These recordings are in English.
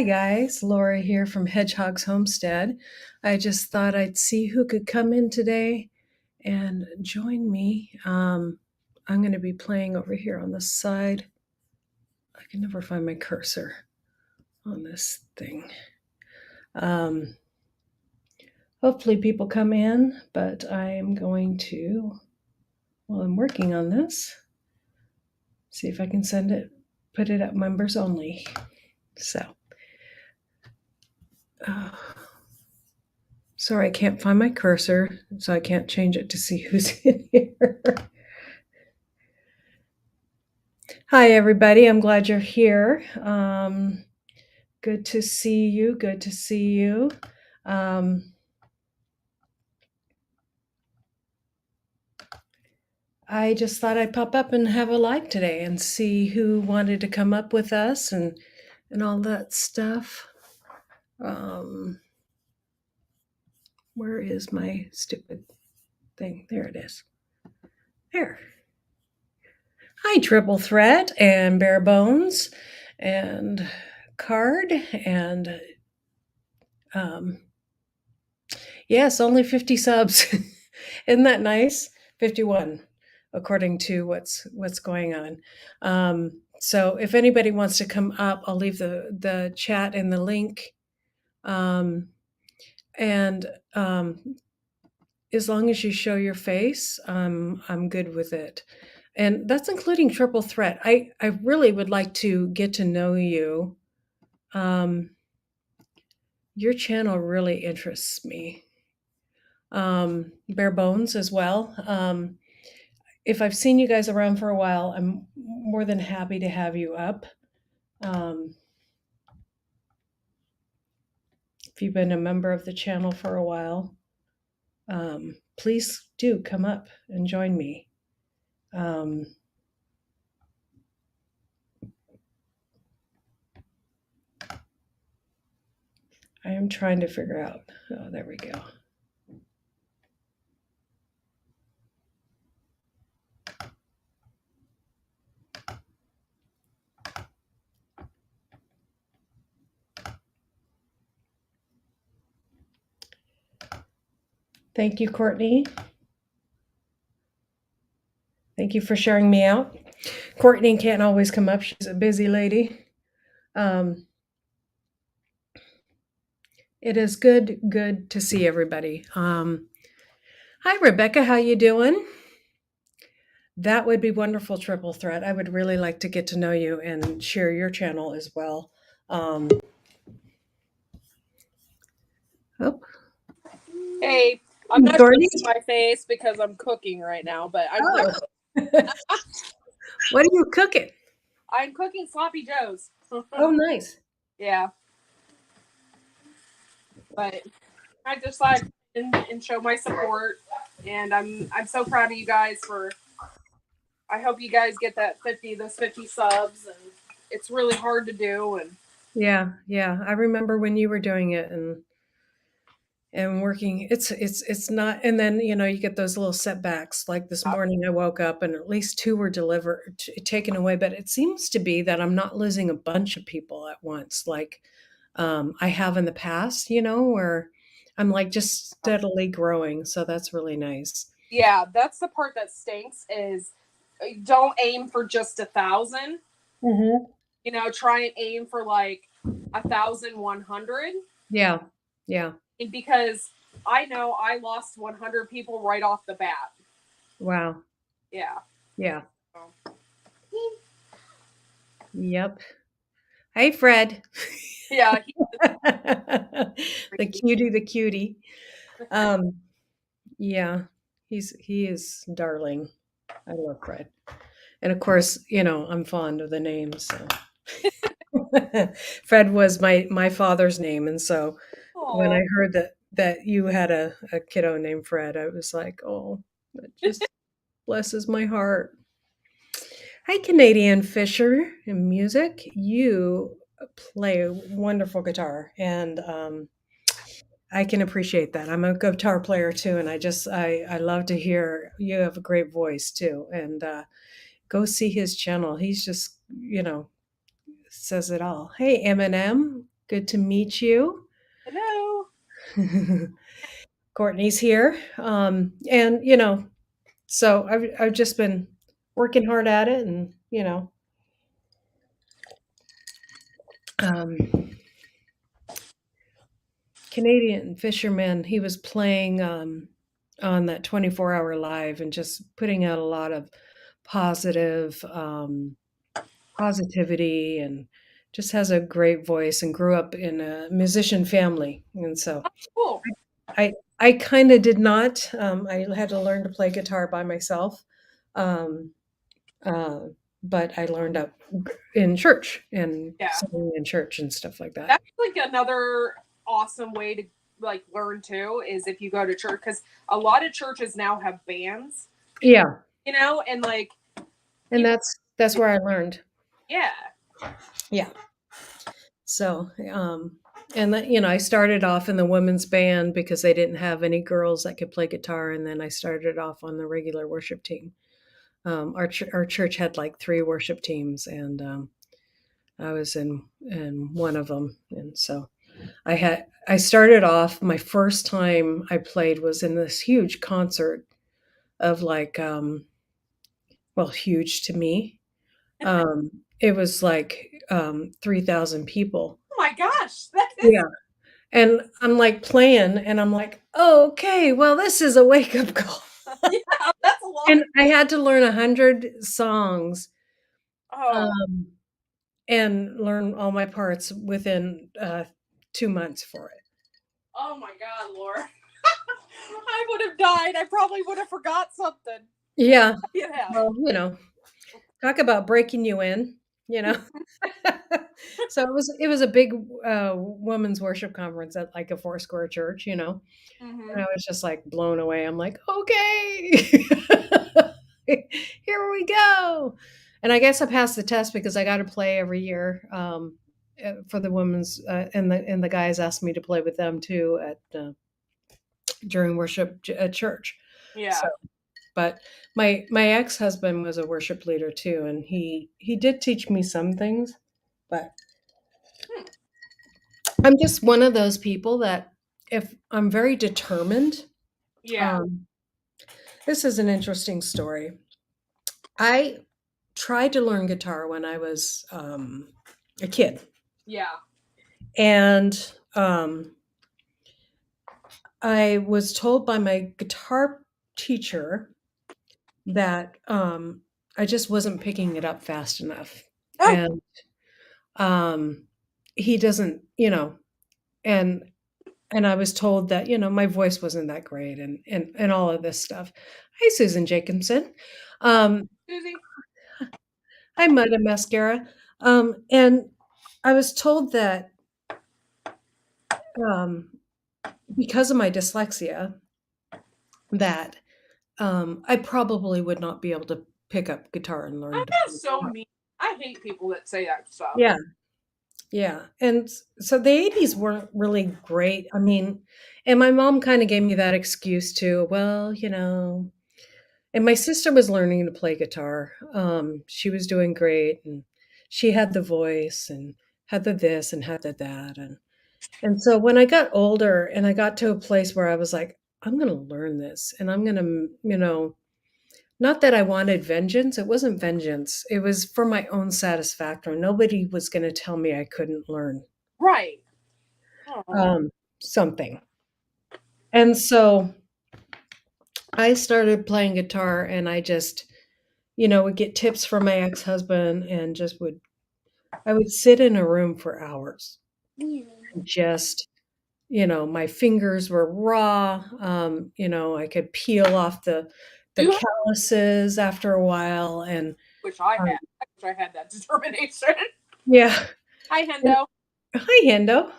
Hi guys, Laura here from Hedgehog's Homestead. I just thought I'd see who could come in today and join me. I'm going to be playing over here on the side. I can never find my cursor on this thing. Hopefully people come in, but I am going to, while I'm working on this, see if I can put it at members only. So. Sorry, I can't find my cursor, so I can't change it to see who's in here. Hi, everybody. I'm glad you're here. Good to see you. Good to see you. I just thought I'd pop up and have a live today and see who wanted to come up with us and all that stuff. Where is my stupid thing? There it is. There. Hi, Triple Threat and Bare Bones and Card and yes, only 50 subs. Isn't that nice? 51, according to what's going on. So if anybody wants to come up, I'll leave the chat and the link. As long as you show your face, I'm good with it. And that's including Triple Threat. I really would like to get to know you. Your channel really interests me. Bare Bones as well. If I've seen you guys around for a while, I'm more than happy to have you up. If you've been a member of the channel for a while, please do come up and join me. I am trying to figure out. Oh, there we go. Thank you, Courtney. Thank you for sharing me out. Courtney can't always come up. She's a busy lady. It is good to see everybody. Hi, Rebecca. How you doing? That would be wonderful, Triple Threat. I would really like to get to know you and share your channel as well. Hey, I'm not showing my face because I'm cooking right now, but I'm What are you cooking? I'm cooking sloppy joes. Oh, nice. Yeah. But I just like and show my support, and I'm so proud of you guys I hope you guys get those 50 subs, and it's really hard to do. And yeah, I remember when you were doing it and working. It's not, and then you get those little setbacks. Like this morning, I woke up and at least 2 were taken away. But it seems to be that I'm not losing a bunch of people at once, like I have in the past. Where I'm like just steadily growing. So that's really nice. Yeah, that's the part that stinks is don't aim for just 1,000. Mm-hmm. Try and aim for like 1,100. Yeah. Because I know I lost 100 people right off the bat. Wow. Yeah. Yep. Hey, Fred. Yeah. the cutie. Yeah, he is darling. I love Fred. And of course, I'm fond of the name, so. Fred was my father's name, and so when I heard that you had a kiddo named Fred, I was like, oh, that just blesses my heart. Hi, Canadian Fisher in music. You play a wonderful guitar, and I can appreciate that. I'm a guitar player too, and I love to hear you have a great voice too. And go see his channel. He's just says it all. Hey, Eminem, Good to meet you. Hello. Courtney's here. And so I've just been working hard at it, and um, Canadian fisherman. He was playing on that 24-hour live and just putting out a lot of positive positivity, and just has a great voice and grew up in a musician family. And so Cool. I kind of did not. I had to learn to play guitar by myself, um, uh, but I learned up in church and Yeah. singing in church and stuff like that. That's like another awesome way to like learn too is if you go to church because a lot of churches now have bands, Yeah, and like and you that's where I learned. yeah. Yeah. So, and I started off in the women's band because they didn't have any girls that could play guitar, and then I started off on the regular worship team. Our church had like three worship teams, and I was in one of them. And so I started off. My first time I played was in this huge concert of like, well, huge to me. It was like 3,000 people. Oh my gosh, that is Yeah. And I'm like playing, and I'm like, oh, okay, well, this is a wake up call. yeah, that's a lot. And I had to learn 100 songs, Oh, um, and learn all my parts within 2 months for it. oh my God, Laura. I would have died. I probably would have forgot something. And Yeah. you have. Well, talk about breaking you in, you know. So it was a big women's worship conference at like a Foursquare church, Mm-hmm. and I was just like blown away. I'm like, okay, here we go. And I guess I passed the test because I got to play every year for the women's, and the guys asked me to play with them too at during worship at church. So, Yeah. but my ex husband was a worship leader too, and he did teach me some things, but Hmm. I'm just one of those people that if I'm very determined. Yeah. um, this is an interesting story. I tried to learn guitar when I was a kid, Yeah. and I was told by my guitar teacher that I just wasn't picking it up fast enough, Oh, and um, he doesn't, and I was told that my voice wasn't that great, and all of this stuff. Hi, Susan Jacobson. Um, Susie. Hi, Mud and Mascara. And I was told that um, because of my dyslexia, that I probably would not be able to pick up guitar and learn to play That's so guitar. mean. I hate people that say that stuff. Yeah, yeah. And so the 80s weren't really great. I mean, and my mom kind of gave me that excuse too. Well, and my sister was learning to play guitar. She was doing great, and she had the voice and had the this and had the that. And so when I got older and I got to a place where I was like, I'm going to learn this, and I'm going to, not that I wanted vengeance. It wasn't vengeance. It was for my own satisfaction. Nobody was going to tell me I couldn't learn Right. Oh. something. And so I started playing guitar, and I just, would get tips from my ex-husband, and I would sit in a room for hours and just, my fingers were raw. I could peel off the You calluses after a while, and wish I um, had. I wish I had that determination. yeah. Hi, And, Hendo. hi, Hendo.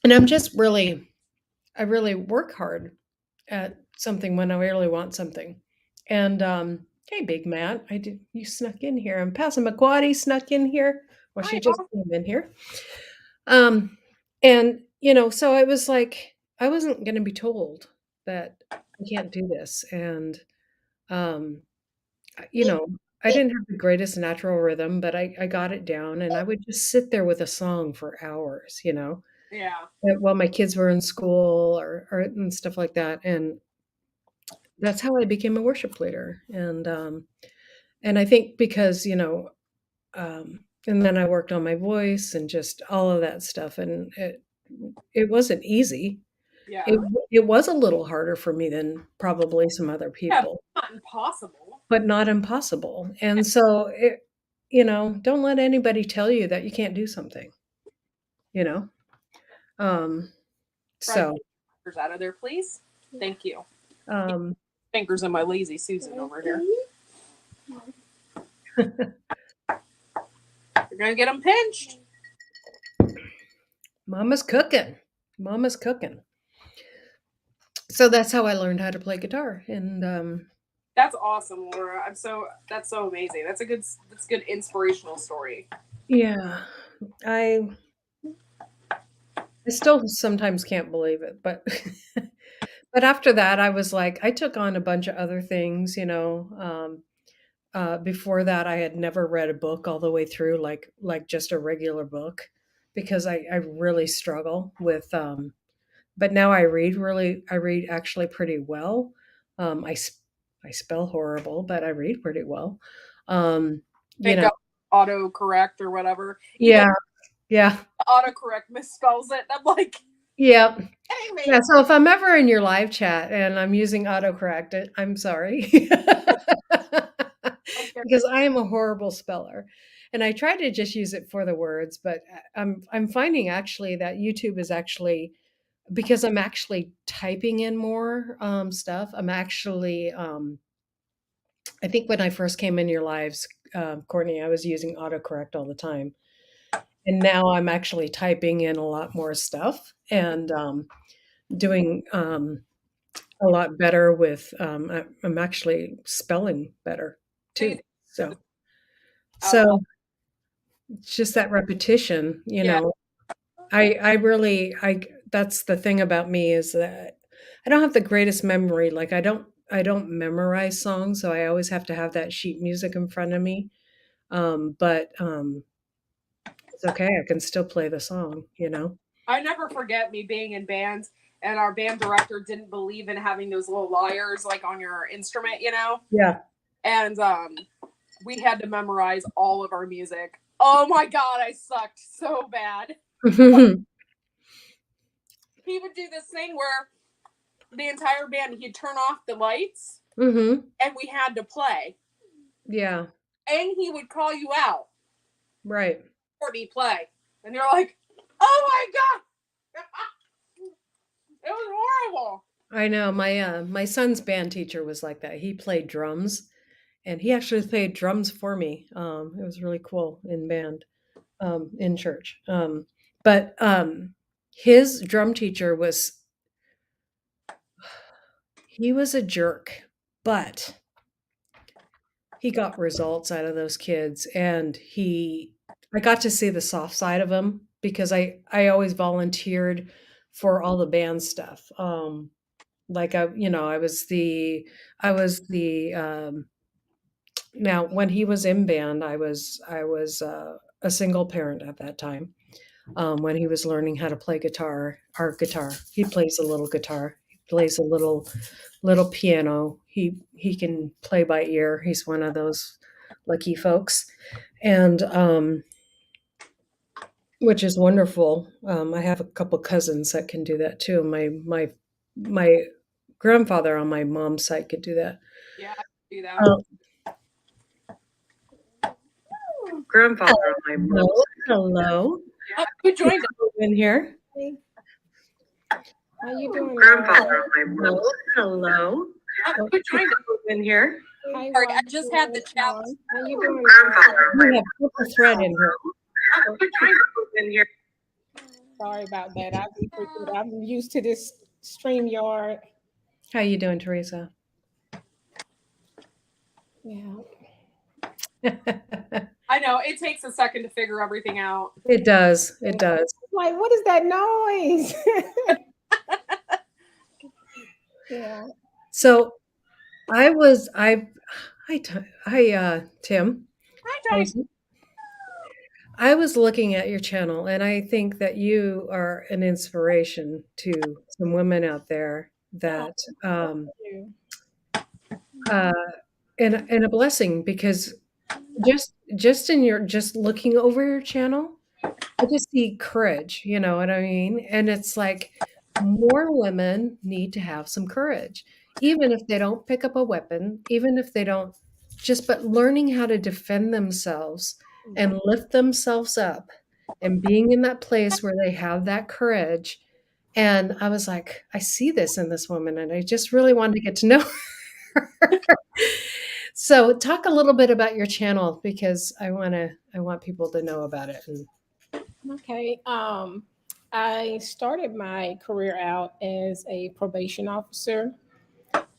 And I really work hard at something when I really want something. And hey, Big Matt, you snuck in here. And Passamaquoddy snuck in here. Well, she Hi, just boss. came in here. Um, and so I was like, I wasn't going to be told that I can't do this, and um, I didn't have the greatest natural rhythm, but I got it down, and I would just sit there with a song for hours, Yeah. while my kids were in school or and stuff like that, and that's how I became a worship leader, and I think because, and then I worked on my voice and just all of that stuff, and it wasn't easy. It Yeah. it was a little harder for me than probably some other Yeah. people, Not impossible. but not impossible, and so don't let anybody tell you that you can't do something, you know? Um, Try to so, get your fingers out of there, please. Thank you. um, Fingers in my lazy Susan over here. You're gonna get them pinched. mama's cooking. Mama's cooking. So that's how I learned how to play guitar, and, That's awesome, Laura. That's so amazing. That's a good inspirational story. yeah, I I still sometimes can't believe it, but but after that, I was like I took on a bunch of other things, before that, I had never read a book all the way through, like just a regular book, because I really struggle with, but now I read actually pretty well. I spell horrible, but I read pretty well. Um, you Pick know up autocorrect or whatever. Even Yeah, yeah, autocorrect misspells it. I'm like, yeah. kidding Yeah, me. so if I'm ever in your live chat and I'm using autocorrect, I'm sorry. Okay. Because I am a horrible speller. And I try to just use it for the words, but I'm finding actually that YouTube is actually because I'm actually typing in more stuff. I'm actually I think when I first came in your lives, Courtney, I was using autocorrect all the time. And now I'm actually typing in a lot more stuff and doing a lot better with, I'm actually spelling better too. Amazing. So Out of all, so it's just that repetition, yeah, I really that's the thing about me is that I don't have the greatest memory, like, I don't memorize songs, so I always have to have that sheet music in front of me, but, it's okay, I can still play the song, you know? I never forget me being in bands and our band director didn't believe in having those little lyres like on your instrument, Yeah. and we had to memorize all of our music. Oh my god, I sucked so bad. But he would do this thing where the entire band he'd turn off the lights Mhm. and we had to play. Yeah, And he would call you out. right. Courtney, play. And you're like, oh my god. It was horrible. I know, my son's band teacher was like that, he played drums, and he actually played drums for me, it was really cool in band, in church, but, his drum teacher he was a jerk, but he got results out of those kids, and I got to see the soft side of him because I always volunteered for all the band stuff, like, I was the now when he was in band, I was a single parent at that time, when he was learning how to play guitar our guitar. He plays a little guitar. He plays a little piano. He can play by ear. He's one of those lucky folks, and, which is wonderful. I have a couple cousins that can do that too. My grandfather on my mom's side could do that. Yeah, I could do that. Um, grandfather on my mom's side. Hello. Oh, who joined us? In here. How you doing, Grandfather Laura? on my mom's side. Hello. Oh, who joined us? In here. Hi, Sorry, I Rob. just had the chat. How you doing, Grandfather Laura? on my we have purple thread in here. In here. Sorry about that. I'm used to this StreamYard. How you doing, Teresa? Yeah. I know it takes a second to figure everything out. It does. It does. Like, what is that noise? Yeah. So I Tim. Hi, Johnny. Tyson. I was looking at your channel, and I think that you are an inspiration to some women out there Oh, that, thank um, you. uh, and a blessing because just in your just looking over your channel, I just see courage, you know what I mean? And it's like more women need to have some courage, even if they don't pick up a weapon, even if they don't just but learning how to defend themselves Mhm. and lift themselves up and being in that place where they have that courage. And I was like, I see this in this woman, and I just really wanted to get to know her. So talk a little bit about your channel because I want people to know about it. And Okay. I started my career out as a probation officer.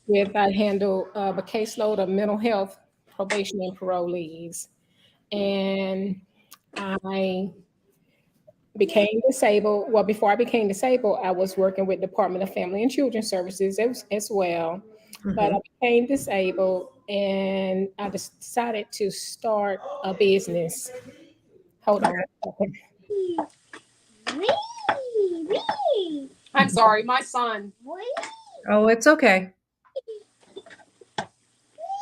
With I handle a caseload of mental health probation and parolees, and I became disabled. Well, before I became disabled, I was working with Department of Family and Children Services as well. But I Mhm. became disabled, and I just decided to start a business. Hold on. Okay. I'm sorry, my son. Oh, it's okay.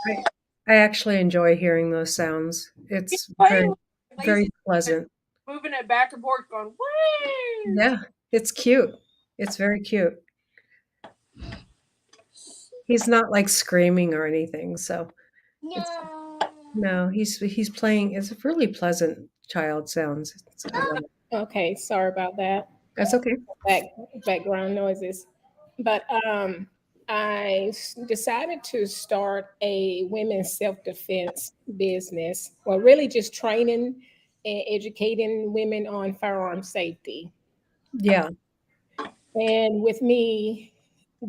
I I actually enjoy hearing those sounds. He's It's playing very, with a very lazy, pleasant. moving it back and forth, going, whee! Yeah, it's cute. It's very cute. He's not, like, screaming or anything, so it's no, he's playing it's really pleasant child sounds. It's I love it. Okay, sorry about that. That's okay. Back background noises. But decided to start a women's self defense business. Well, really just training and educating women on firearm safety. Yeah. And with me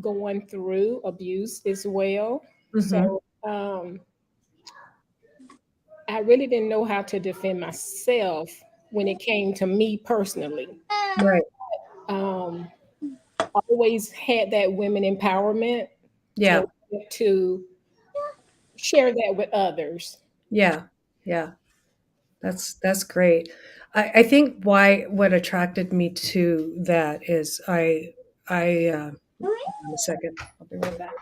going through abuse as well. Mhm. So I really didn't know how to defend myself when it came to me personally. Right. Um, always had that women empowerment Yeah. and to share that with others. Yeah. Yeah. That's great. I think why what attracted me to that is hold on a second. I'll be right back.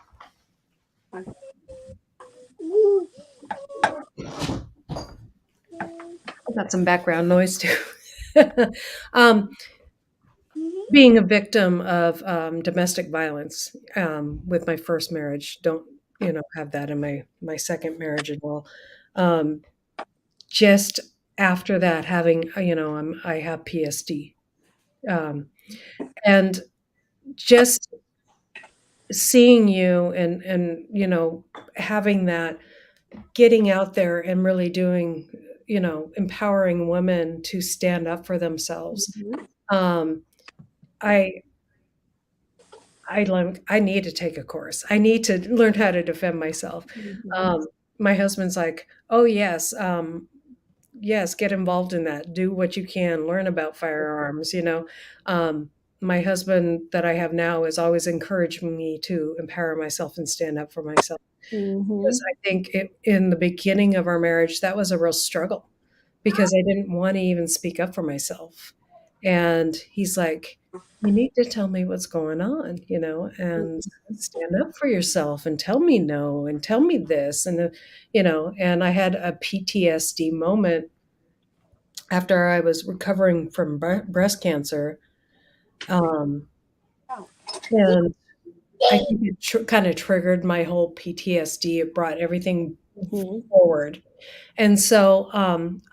I got some background noise too. um, being a victim of domestic violence with my first marriage, don't have that in my second marriage at all. Um, just after that, having I have PSD, um, and just seeing you and having that getting out there and really doing empowering women to stand up for themselves. Mhm. um, I I learned I need to take a course. I need to learn how to defend myself. Mhm. Um, my husband's like, "Oh, yes, yes, get involved in that. Do what you can. Learn about firearms." Um, my husband that I have now is always encouraging me to empower myself and stand up for myself. Because Mhm. I think in the beginning of our marriage, that was a real struggle because I didn't want to even speak up for myself. And he's like, you need to tell me what's going on, and stand up for yourself and tell me no and tell me this. And I had a PTSD moment after I was recovering from breast cancer. Um, and I think it kind of triggered my whole PTSD. It brought everything Mhm. forward. And so,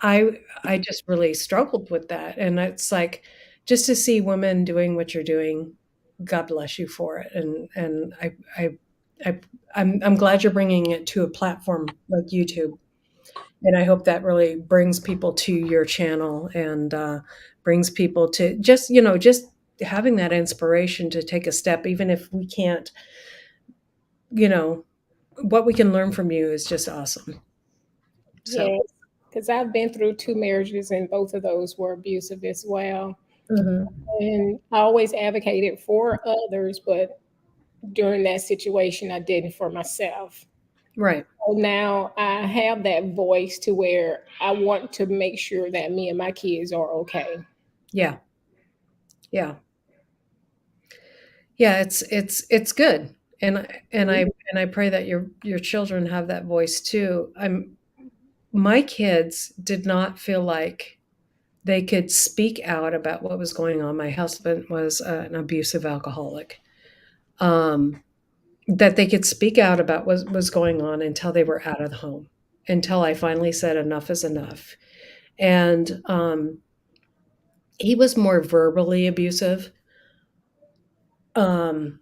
I just really struggled with that, and it's like, just to see women doing what you're doing, God bless you for it, and I I'm glad you're bringing it to a platform like YouTube, and I hope that really brings people to your channel and, brings people to just having that inspiration to take a step, even if we can't, you know, what we can learn from you is just awesome. So Yes, because I've been through two marriages, and both of those were abusive as well. mhm. And I always advocated for others, but during that situation, I didn't for myself. Right. So now I have that voice to where I want to make sure that me and my kids are okay. Yeah. Yeah. Yeah, it's good. And I pray that your children have that voice too. My kids did not feel like they could speak out about what was going on. My husband was an abusive alcoholic. Um, that they could speak out about what was going on until they were out of the home, until I finally said enough is enough. And he was more verbally abusive, um,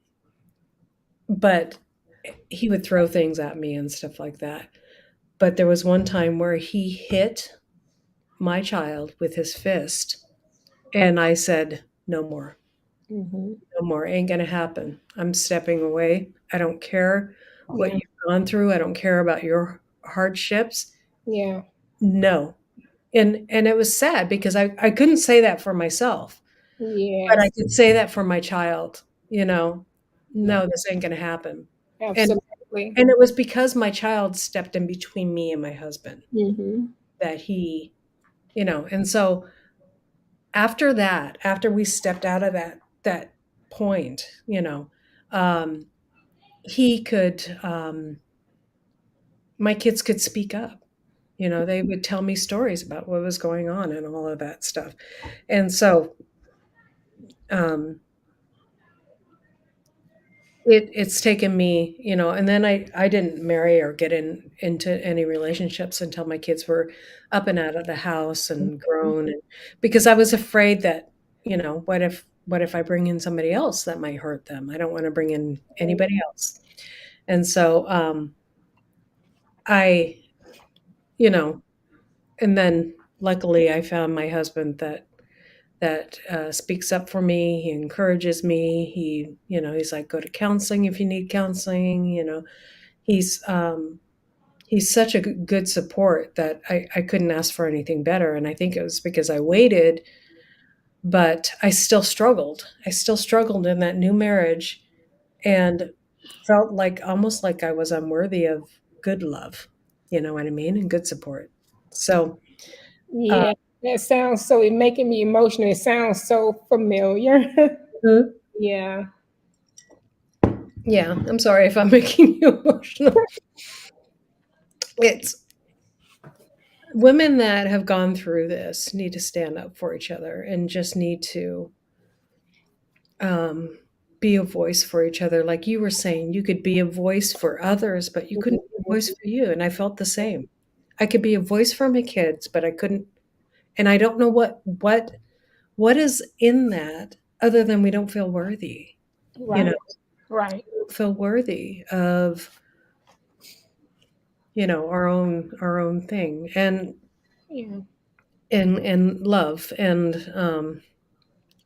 but he would throw things at me and stuff like that. But there was one time where he hit my child with his fist, and I said, "No more. Hmm. No more. Ain't gonna happen. I'm stepping away. I don't care what Yeah. you've gone through. I don't care about your hardships. Yeah. No." And it was sad because I couldn't say that for myself, but I Yes. could say that for my child, Yeah. "No, this ain't gonna happen." And Absolutely. and it was because my child stepped in between me and my husband Hmm. that and so after that, after we stepped out of that point, um, he could, my kids could speak up. They would tell me stories about what was going on and all of that stuff. And so, um, it's taken me, and then I didn't marry or get into any relationships until my kids were up and out of the house and grown, and because I was afraid that, what if I bring in somebody else that might hurt them? I don't want to bring in anybody else. And so, I, you know, and then luckily I found my husband that speaks up for me. He encourages me. He's like, go to counseling if you need counseling. He's he's such a good support that I couldn't ask for anything better. And I think it was because I waited, but I still struggled. I still struggled in that new marriage and felt like almost like I was unworthy of good love. You know what I mean? And good support. So, uh, Yeah. That sounds so, it making me emotional. It sounds so familiar. mhm. Yeah. Yeah, I'm sorry if I'm making you emotional. It's women that have gone through this need to stand up for each other and just need to um, be a voice for each other. Like you were saying, you could be a voice for others, but you couldn't be a voice for you. And I felt the same. I could be a voice for my kids, but I couldn't. And I don't know what is in that other than we don't feel worthy. You know, Right. Right. feel worthy of our own thing Yeah. and love and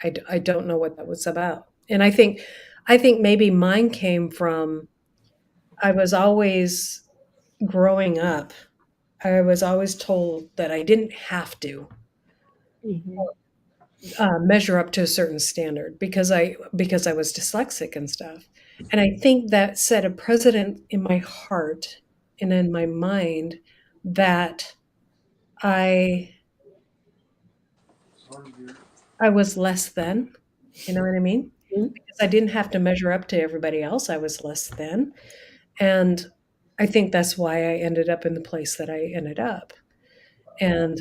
I don't know what that was about. And I think maybe mine came from I was always growing up, I was always told that I didn't have to Hmm. measure up to a certain standard because I was dyslexic and stuff. And I think that set a precedent in my heart and in my mind that I I was less than. You know what I mean? Because I didn't have to measure up to everybody else. I was less than. And I think that's why I ended up in the place that I ended up. And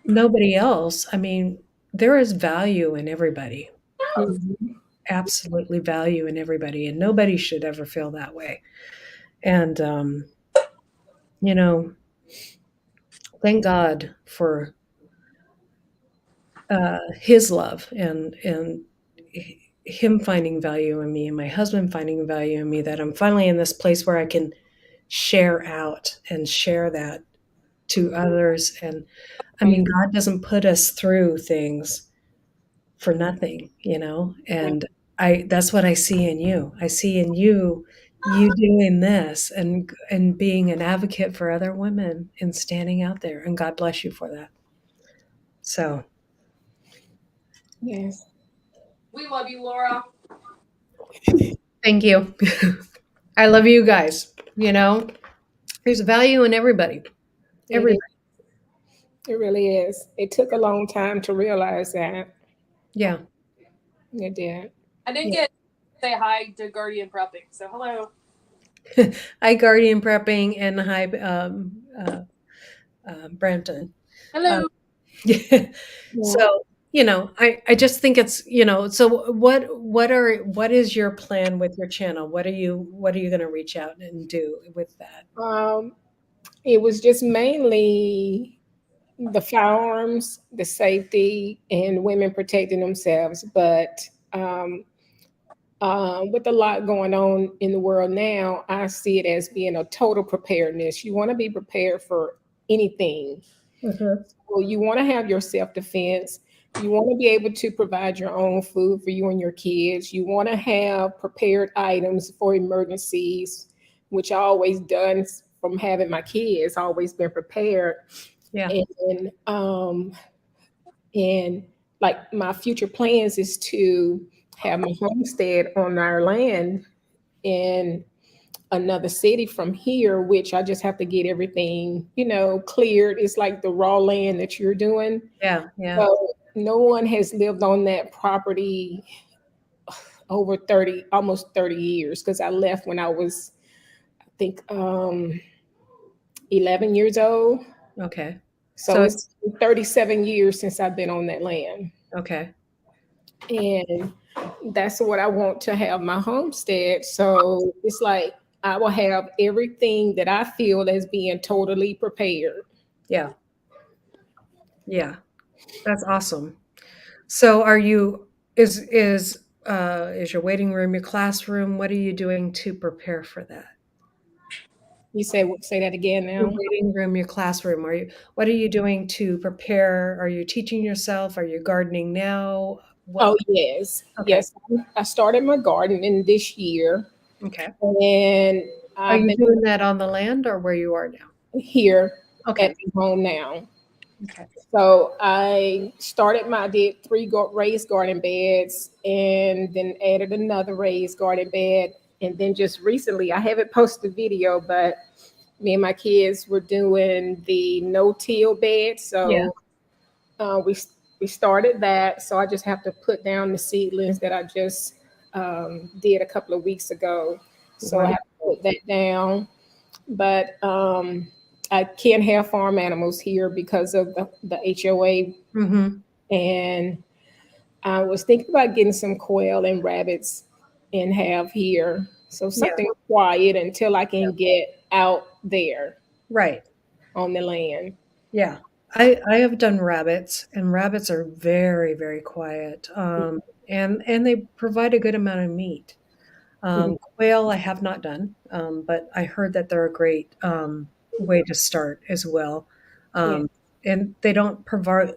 nobody else, I mean, there is value in everybody, Hmm. absolutely value in everybody. And nobody should ever feel that way. And, you know, thank God for his love and him finding value in me and my husband finding value in me that I'm finally in this place where I can share out and share that to others. And I mean, God doesn't put us through things for nothing, and that's what I see in you. I see in you doing this and being an advocate for other women and standing out there, and God bless you for that. So Yes. We love you, Laura. thank you. I love you guys. You know, there's value in everybody. It is. Everybody. It really is. It took a long time to realize that. Yeah. It did. I didn't Yeah. get to say hi to Guardian Prepping. So hello. Hi, Guardian Prepping, and hi, Brampton. Uh, Hello. Yeah. so, I just think it's, so what is your plan with your channel? What are you going to reach out and do with that? Um, it was just mainly the firearms, the safety, and women protecting themselves. But um, with a lot going on in the world now, I see it as being a total preparedness. You want to be prepared for anything. Mhm. Well, you want to have your self defense. You want to be able to provide your own food for you and your kids. You want to have prepared items for emergencies, which I always done from having my kids, always been prepared. Yeah. And like my future plans is to have my homestead on our land in another city from here, which I just have to get everything, cleared. It's like the raw land that you're doing. Yeah. Yeah. So no one has lived on that property over 30, almost 30 years, because I left when I was, I think, 11 years old. Okay. So So it's it's 37 years since I've been on that land. okay. And that's what I want to have my homestead. So it's like I will have everything that I feel as being totally prepared. Yeah. Yeah. That's awesome. So is your waiting room your classroom? What are you doing to prepare for that? You say that again Your now. waiting room, your classroom, what are you doing to prepare? Are you teaching yourself? Are you gardening now? What Oh yes, Okay. yes. I started my gardening this year, Okay. and Are I've you been doing that on the land or where you are now? here Okay. at the home now. Okay. So I did three raised garden beds, and then added another raised garden bed, and then just recently, I haven't posted a video, but me and my kids were doing the no-till bed. Yeah. So we started that. So I just have to put down the seedlings that I just did a couple of weeks ago. So I have to Wonderful. put that down. But I can't have farm animals here because of the HOA. Mhm. And I was thinking about getting some quail and rabbits and have here. So Yeah. something quiet until I Yeah. can get out there Right. on the land. Yeah. I have done rabbits, and rabbits are very, very quiet, and they provide a good amount of meat. Mhm. Quail I have not done, but I heard that they're a great, way to start as well. Yeah. And they don't provide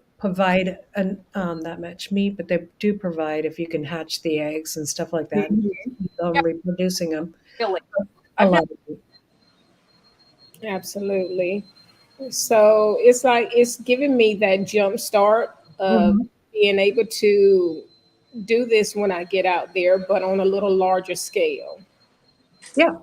that much meat, but they do provide if you can hatch the eggs and stuff like that, and Mhm. keep them Yep. reproducing them, Really. a I've lot never of meat. Absolutely. So it's like it's giving me that jump start of Mhm. being able to do this when I get out there, but on a little larger scale. Yeah.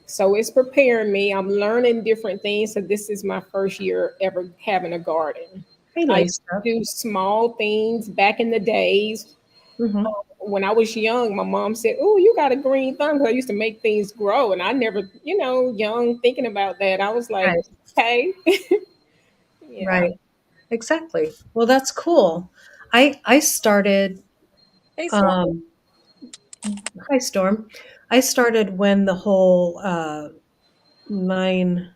So it's preparing me. I'm learning different things. So this is my first year ever having a garden. Hey, I nice used stuff. to do small things back in the days. Mhm. When I was young, my mom said, "Oh, you got a green thumb." 'Cause I used to make things grow, and I never, young thinking about that, I was like, Right. "Okay, yeah." Right. Exactly. Well, that's cool. I started, Hey, Storm. um hi, Storm. I started when the whole, 9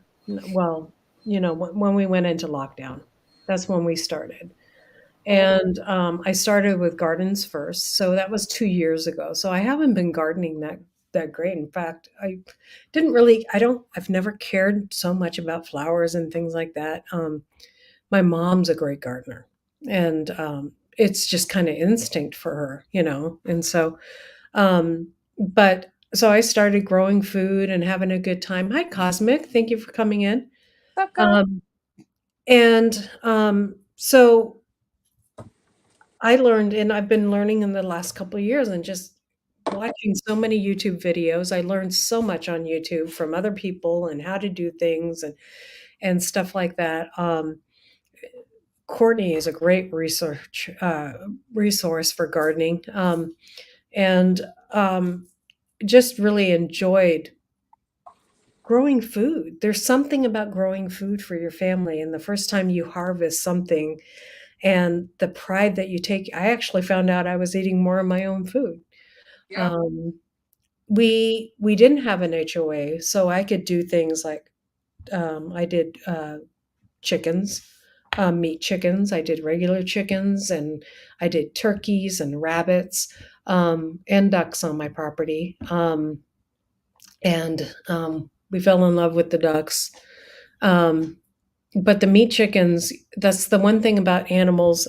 well, when we went into lockdown. That's when we started. Oh, And, I started with gardens first, so that was 2 years ago. So I haven't been gardening that great. In fact, I've never cared so much about flowers and things like that. My mom's a great gardener, and, it's just kinda instinct for her, and so, but so I started growing food and having a good time. Hi, Cosmic, thank you for coming in. What's up, guys? So I learned, and I've been learning in the last couple of years, and just watching so many YouTube videos. I learned so much on YouTube from other people and how to do things and stuff like that. Courtney is a great resource for gardening, and just really enjoyed growing food. There's something about growing food for your family, and the first time you harvest something and the pride that you take. I actually found out I was eating more of my own food. Yeah. Um, we didn't have an HOA, so I could do things like I did chickens, meat chickens. I did regular chickens, and I did turkeys and rabbits, and ducks on my property. And we fell in love with the ducks. Um, but the meat chickens, that's the one thing about animals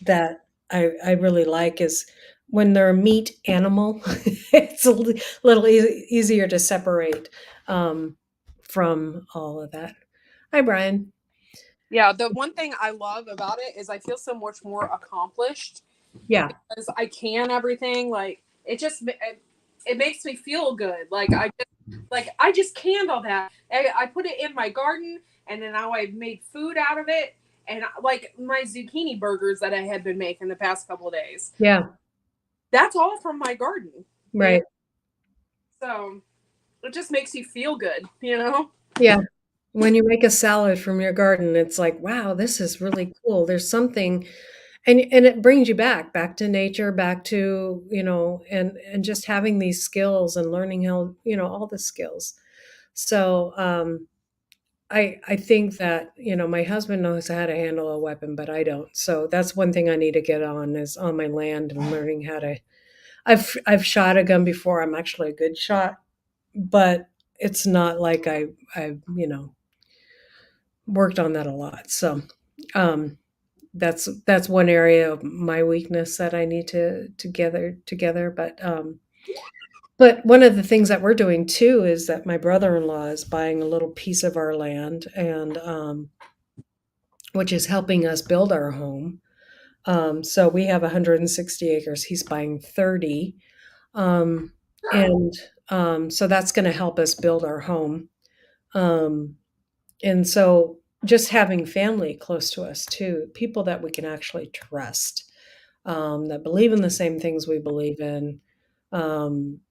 that I really like is when they're a meat animal, it's a little easier to separate from all of that. Hi, Brian. Yeah, the one thing I love about it is I feel so much more accomplished Yeah, because I can everything. Like it makes me feel good. Like I just canned all that. I put it in my garden, and then now I made food out of it. And like my zucchini burgers that I had been making the past couple of days, yeah, that's all from my garden. And right. so it just makes you feel good, you know? Yeah. When you make a salad from your garden, it's like, wow, this is really cool. There's something, and it brings you back to nature, back to, and just having these skills and learning how, all the skills. So, I think that, my husband knows how to handle a weapon, but I don't. So that's one thing I need to get on is on my land and learning how to. I've shot a gun before. I'm actually a good shot, but it's not like I've worked on that a lot. So um, that's one area of my weakness that I need to gather together. But one of the things that we're doing too is that my brother-in-law is buying a little piece of our land, and which is helping us build our home. So we have 160 acres. He's buying 30, um, and so that's going to help us build our home. Um, and so just having family close to us too, people that we can actually trust, that believe in the same things we believe in. Um,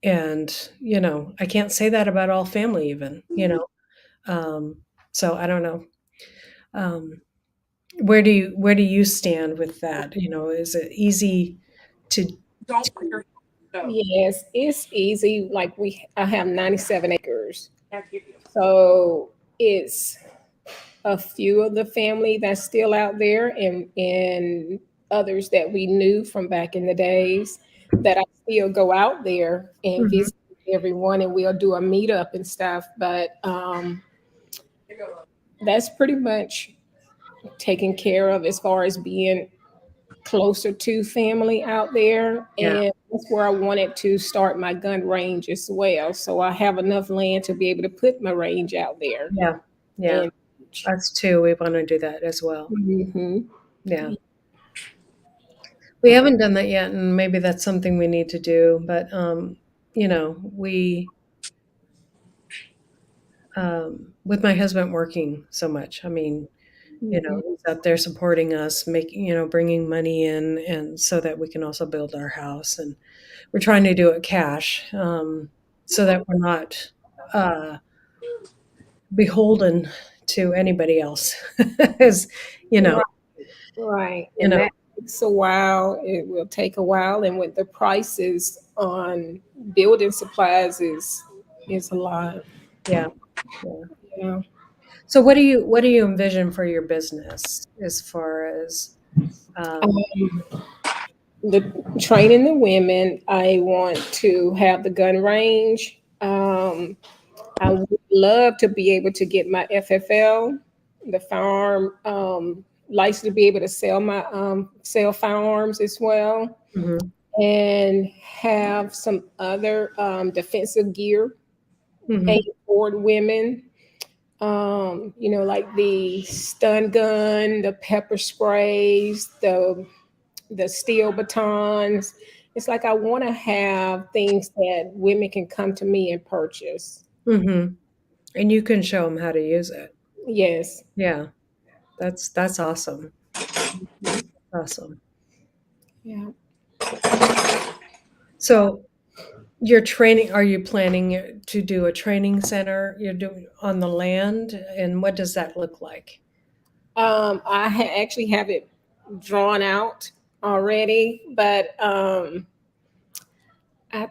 and I can't say that about all family even. Um, so I don't know. Um, where do you stand with that? Is it easy to Don't put your stove. Yes, it's easy. Like I have 97 acres. I give you. So it's a few of the family that's still out there and others that we knew from back in the days that I still go out there and Mhm. visit everyone and we'll do a meetup and stuff. But that's pretty much taken care of as far as being closer to family out there. Yeah, And that's where I wanted to start my gun range as well. So I have enough land to be able to put my range out there. yeah, yeah. And Us too. We want to do that as well. Mhm. Yeah. We haven't done that yet, and maybe that's something we need to do. But we with my husband working so much. I mean, Mhm. he's out there supporting us, making, bringing money in, and so that we can also build our house. And we're trying to do it cash, so that we're not beholden to anybody else. As you know, Right, right. you And know, that takes a while. It will take a while. And with the prices on building supplies is a lot. yeah, yeah. Yeah. So what do you envision for your business as far as Um, the training the women, I want to have the gun range. I would love to be able to get my FFL, the firearm license, to be able to sell firearms as well, mhm, and have some other defensive gear aimed mhm, toward women. Like the stun gun, the pepper sprays, the the steel batons. It's like I want to have things that women can come to me and purchase. Mhm. And you can show them how to use it. Yes. Yeah. That's awesome. Mhm. Awesome. Yeah. So, you're training are you planning to do a training center you're doing on the land, and what does that look like? Actually have it drawn out already, but I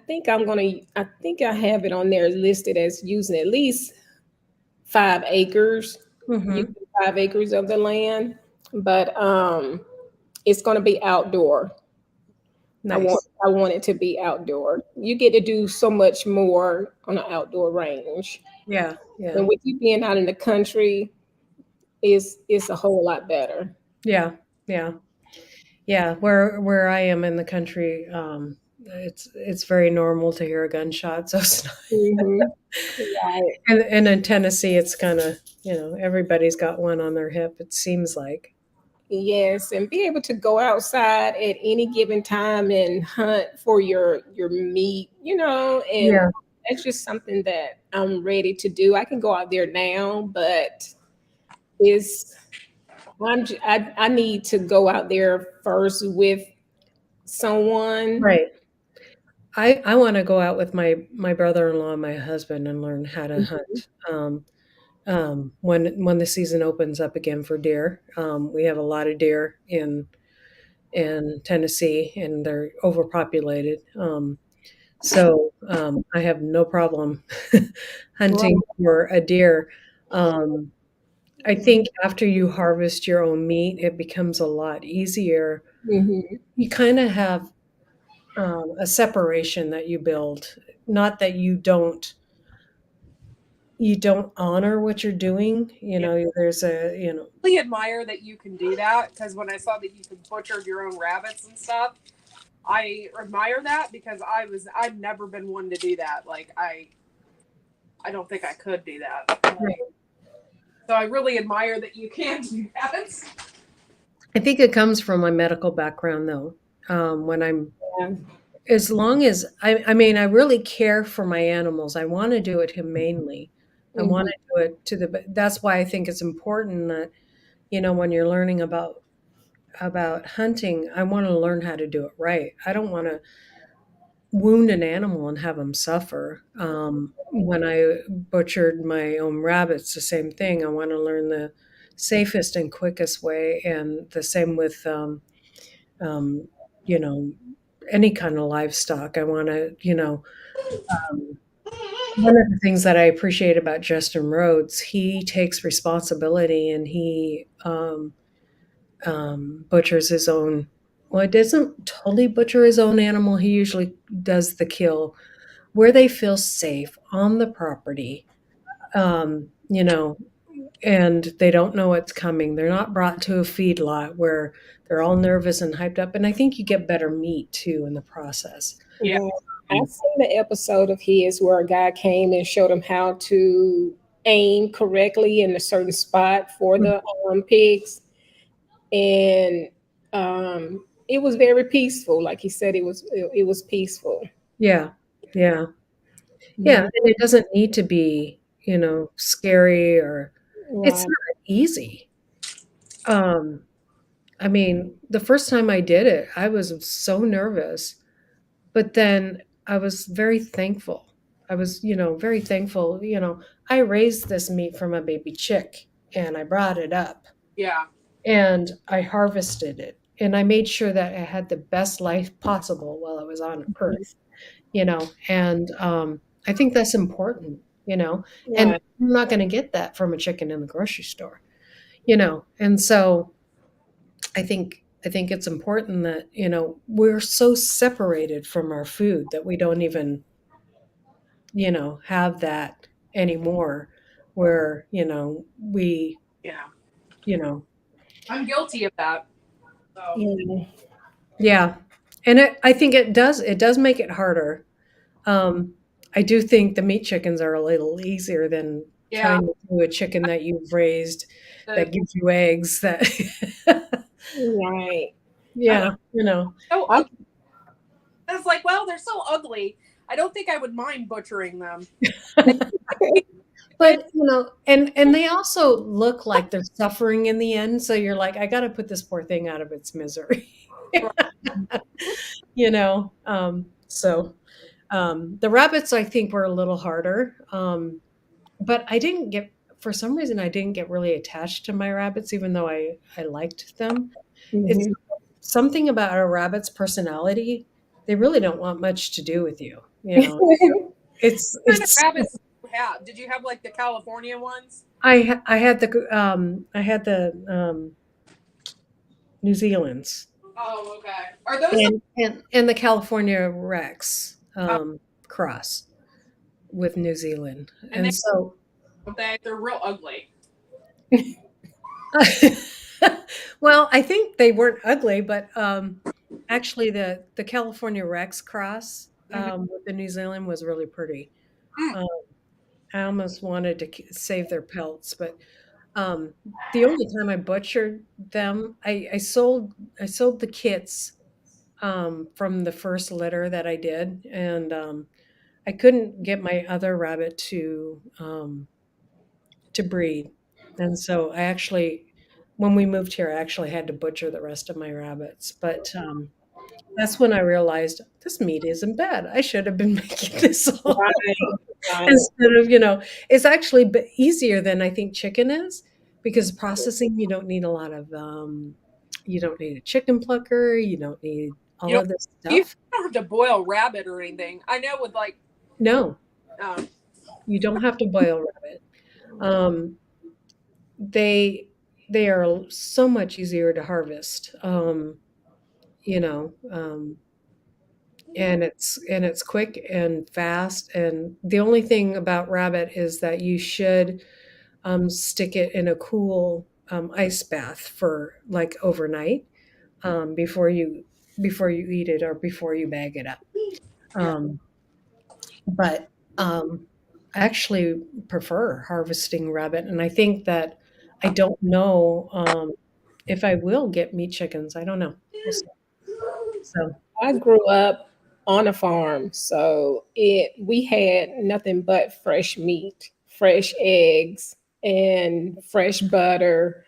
think I have it on there listed as using at least 5 acres, using Mhm. 5 acres of the land, but it's gonna be outdoor. Nice. I want it to be outdoor. You get to do so much more on an outdoor range. Yeah, yeah. And with you being out in the country is a whole lot better. Yeah, yeah. Yeah, where I am in the country, it's very normal to hear a gunshot, so it's not. Hmm. Right. And in Tennessee, it's kinda, everybody's got one on their hip, it seems like. Yes, and be able to go outside at any given time and hunt for your meat, and Yeah, that's just something that I'm ready to do. I can go out there now, but is I need to go out there first with someone. right. I wanna go out with my brother-in-law and my husband and learn how to Mhm. hunt, when the season opens up again for deer. We have a lot of deer in Tennessee, and they're overpopulated. I have no problem Right. hunting for a deer. Um, I think after you harvest your own meat, it becomes a lot easier. Mhm. You kind of have a separation that you build. Not that you don't honor what you're doing. Yeah. There's a. Really admire that you can do that because when I saw that you could butcher your own rabbits and stuff, I admire that because I've never been one to do that. Like I don't think I could do that. Right. So I really admire that you can do that. I think it comes from my medical background, though. When I'm Yeah. As long as I mean, I really care for my animals. I wanna do it humanely. I wanna Mhm. do it to the b that's why I think it's important that, when you're learning about hunting, I wanna learn how to do it right. I don't wanna wound an animal and have them suffer. When I butchered my own rabbits, the same thing. I wanna learn the safest and quickest way, and the same with, um, you know, any kind of livestock. I wanna, um one of the things that I appreciate about Justin Rhodes, he takes responsibility, and he, butchers his own well, he doesn't totally butcher his own animal, he usually does the kill where they feel safe on the property, um, you know, and they don't know what's coming. They're not brought to a feedlot where they're all nervous and hyped up, and I think you get better meat too in the process. Yeah. Right. I Mm. seen the episode of his where a guy came and showed him how to aim correctly in a certain spot for Mm. the pigs, and it was very peaceful. Like he said, it was peaceful. Yeah, yeah. Yeah, Mhm. and it doesn't need to be, scary or it's Right. not easy. Um, I mean, the first time I did it, I was so nervous, but then I was very thankful. I was, very thankful, I raised this meat from a baby chick and I brought it up Yeah. and I harvested it and I made sure that I had the best life possible while I was on earth. And I think that's important, and Right. I'm not going to get that from a chicken in the grocery store, and so I think it's important that we're so separated from our food that we don't even have that anymore where we Yeah. you know I'm guilty of that. So Yeah. yeah, and I think it does make it harder. Um, I do think the meat chickens are a little easier than yeah. trying to do a chicken that you've raised The that gives you eggs that Right. I, Yeah, you know. so I, I was like, well, they're so ugly. I don't think I would mind butchering them. But But, and they also look like they're suffering in the end, so you're like, "I gotta put this poor thing out of its misery." You know? The rabbits, I think, were a little harder, but I didn't get for some reason, I didn't get really attached to my rabbits even though I liked them. It's mhm. something about a rabbit's personality, they really don't want much to do with you, you know? It's what kind of it's rabbits did you have? Did you have like the California ones? I had the, New Zealand's Oh, okay. Are those the and the California Rex, cross with New Zealand, and and so they're real ugly. well, I think they weren't ugly, but, actually the California Rex cross, Mhm. with the New Zealand was really pretty. Mm, Um, I almost wanted to save their pelts, but um, the only time I butchered them, I sold the kits from the first litter that I did, and I couldn't get my other rabbit to breed, and so I actually, when we moved here, I actually had to butcher the rest of my rabbits, but that's when I realized this meat isn't bad. I should have been making this all Right, right. instead of, it's actually easier than I think chicken is because processing, you don't need a chicken plucker, you don't need you all don't of this you stuff. don't have to boil rabbit or anything. I know with like No, um, you don't have to boil rabbit. Um, they they are so much easier to harvest. You know, and it's quick and fast. And the only thing about rabbit is that you should stick it in a cool ice bath for like overnight before you eat it or before you bag it up. yeah. Um, but I actually prefer harvesting rabbit, and I think that I don't know if I will get meat chickens. I don't know. We'll see. So I grew up on a farm, so it we had nothing but fresh meat, fresh eggs, and fresh butter,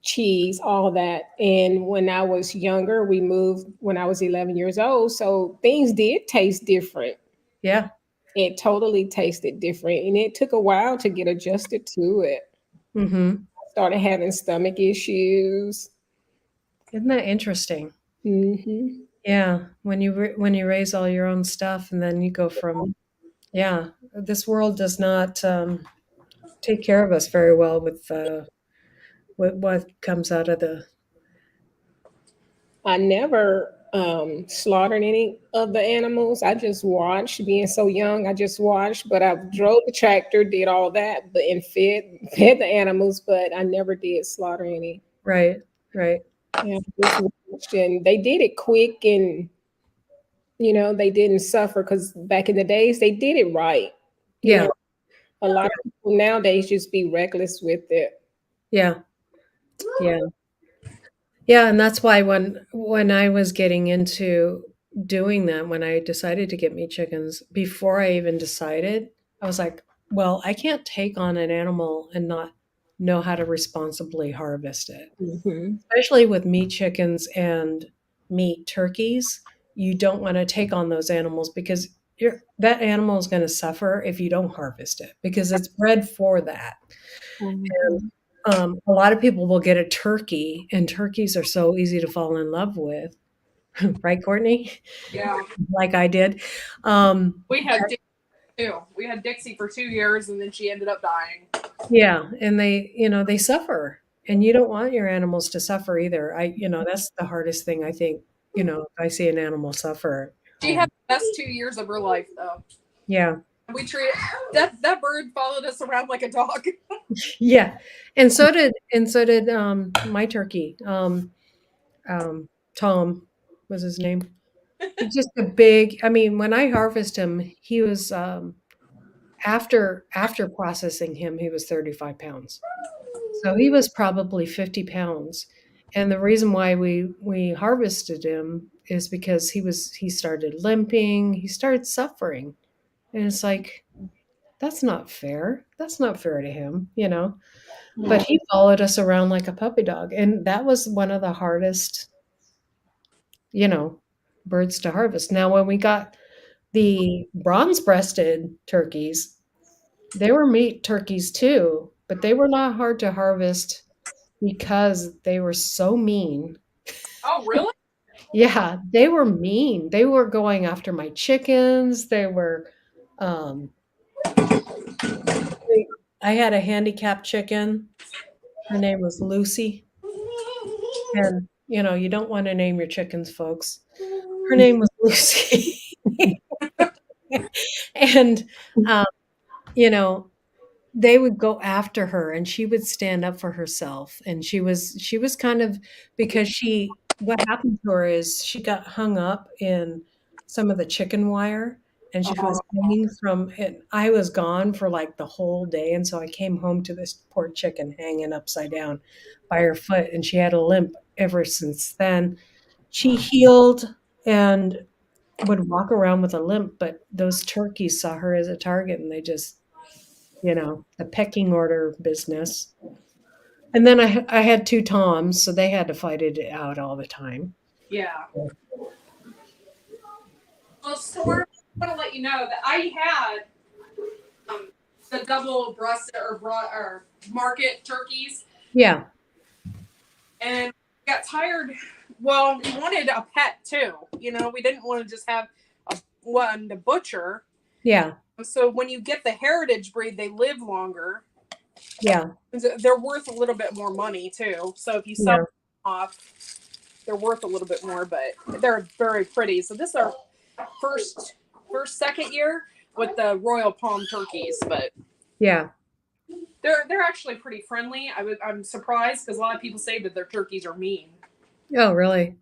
cheese, all that. And when I was younger, we moved when I was 11 years old, so things did taste different. yeah, It totally tasted different, and it took a while to get adjusted to it. hmm Started having stomach issues. isn't that interesting? Hmm. Yeah, when you raise all your own stuff and then you go from yeah, this world does not take care of us very well with what comes out of the I never slaughtered any of the animals. I just watched. Being so young, I just watched. But I drove the tractor, did all that, but and fed the animals. But I never did slaughter any. right, right. Yeah, just watched, and they did it quick, and they didn't suffer because back in the days they did it right. You Yeah, know, a lot of people nowadays just be reckless with it. yeah, yeah. Yeah, and that's why when I was getting into doing that, when I decided to get meat chickens, before I even decided, I was like, well, I can't take on an animal and not know how to responsibly harvest it. Hmm. Especially with meat chickens and meat turkeys, you don't want to take on those animals because that animal is going to suffer if you don't harvest it because it's bred for that. Hmm. A lot of people will get a turkey, and turkeys are so easy to fall in love with, right, Courtney? Yeah. Like I did. Um, We had Dixie too. We had Dixie for 2 years and then she ended up dying. yeah, and they suffer, and you don't want your animals to suffer either. That's the hardest thing I think. If I see an animal suffer. She had the best 2 years of her life though. Yeah, We treated that bird followed us around like a dog. yeah, and so did my turkey. Tom was his name. He's just a big. I mean, when I harvest him, he was after processing him, he was 35 pounds. So he was probably 50 pounds, And the reason why we harvested him is because he started limping, he started suffering. And it's like, that's not fair. That's not fair to him, you know. But Yeah. he followed us around like a puppy dog, and that was one of the hardest, you know, birds to harvest. Now, when we got the bronze-breasted turkeys, they were meat turkeys too, but they were not hard to harvest because they were so mean. Oh, really? Yeah, they were mean. They were going after my chickens. They were, um, I had a handicapped chicken. Her name was Lucy. And, you know, you don't wanna name your chickens, folks. Her name was Lucy. And, um, you know, they would go after her, and she would stand up for herself, and she was kind of because she what happened to her is she got hung up in some of the chicken wire, and she was Oh, hanging from it. I was gone for, like, the whole day, and so I came home to this poor chicken hanging upside down by her foot, and she had a limp ever since then. She healed and would walk around with a limp, but those turkeys saw her as a target, and they just the pecking order business. And then I had 2 toms, so they had to fight it out all the time. yeah. Well, Storm, I want to let you know that I had um, the double breast or market turkeys, Yeah, and got tired. Well, we wanted a pet too. You know, we didn't want to just have one to butcher. yeah, So when you get the heritage breed, they live longer. yeah, They're worth a little bit more money too. So if you sell yeah, them off, they're worth a little bit more, but they're very pretty. So this is our second year with the Royal Palm turkeys, but yeah. they're actually pretty friendly. I'm surprised because a lot of people say that their turkeys are mean. Oh, really?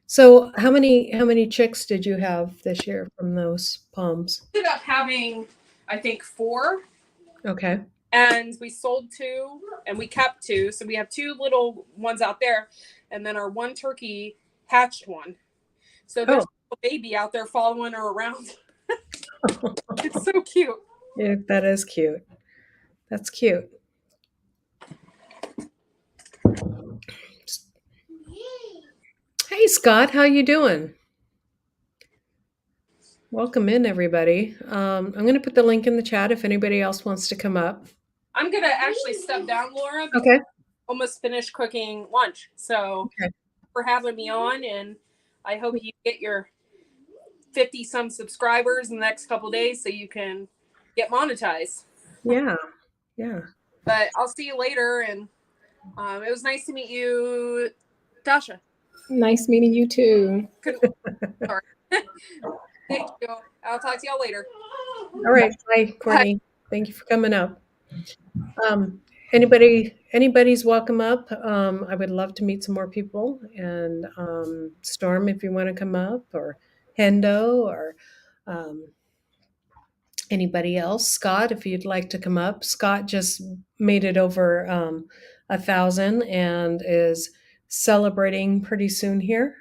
So how many chicks did you have this year from those palms? Ended up having, I think, four, Okay. and we sold two, and we kept two. So we have two little ones out there, and then our one turkey hatched one. So there's Oh, a baby out there following her around. It's so cute. yeah, that is cute. That's cute. Hey, Scott, how you doing? Welcome in, everybody. I'm gonna put the link in the chat if anybody else wants to come up. I'm gonna actually step down, Laura, because Okay. I almost finished cooking lunch. So Okay. for having me on, and I hope you get your 50 some subscribers in the next couple days so you can get monetized. Yeah. Yeah. But I'll see you later, and it was nice to meet you, Dasha. Nice meeting you too. Sorry. Thank you. I'll talk to y'all later. All right. Bye, Bye. Courtney. Thank you for coming up. Anybody's welcome up. I would love to meet some more people. And Storm, if you want to come up, or Hendo, or um, anybody else. Scott, if you'd like to come up. Scott just made it over 1,000 and is celebrating pretty soon here.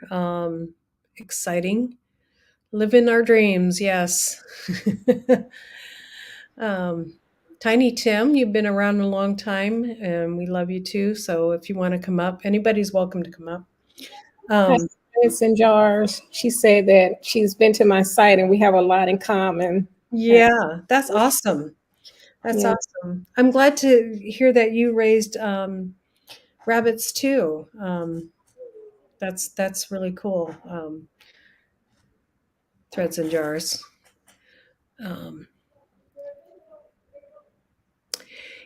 Exciting. Living our dreams, yes. um, Tiny Tim, you've been around a long time and we love you too. So if you want to come up, anybody's welcome to come up. Hi, Um, It's in jars. She said that she's been to my site and we have a lot in common. And yeah, that's awesome. That's yeah, awesome. I'm glad to hear that you raised rabbits too. That's really cool. Threads and jars. Um,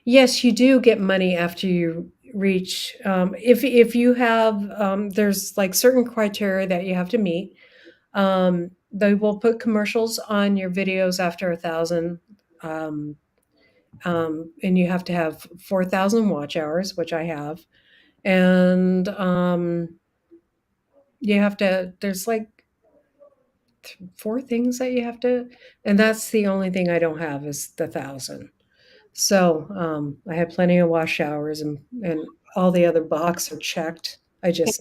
yes, you do get money after you reach. If you have, there's like certain criteria that you have to meet. They will put commercials on your videos after 1,000. Um, and you have to have 4,000 watch hours, which I have. And you have to, there's like 4 things that you have to, and that's the only thing I don't have is the 1,000. So I have plenty of wash hours, and all the other box are checked. I just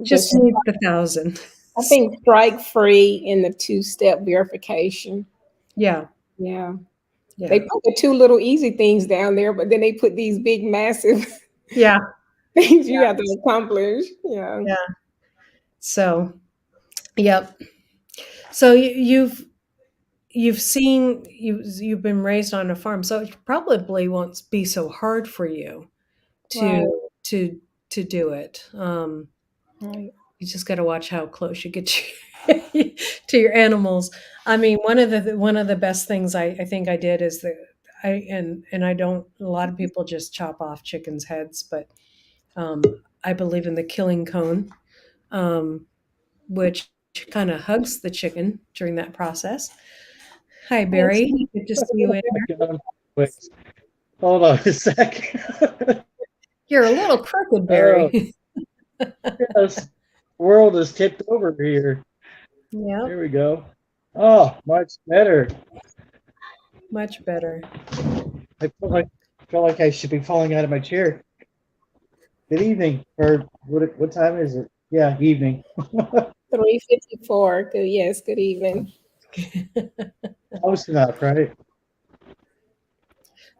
Just, need the 1,000. I think strike free in the two-step verification. Yeah, Yeah. They yeah, put the two little easy things down there, but then they put these big, massive yeah, things you have to accomplish. Yeah. yeah. So, yep. So you've been raised on a farm, so it probably won't be so hard for you Right. to to to do it. Right. You just got to watch how close you get to your animals. I mean, one of the best things I think I did is that and I don't. A lot of people just chop off chickens' heads, but um, I believe in the killing cone, um, which kind of hugs the chicken during that process. Hi, Thanks. Barry. Good to see you in here. Wait, hold on a second. You're a little crooked, Oh, Barry. yes. World is tipped over here. Yeah, There we go. Oh, much better. much better. I feel like I should be falling out of my chair. Good evening, or what time is it? Yeah, evening. 3:54. Good. Yes. Good evening. Close enough, right?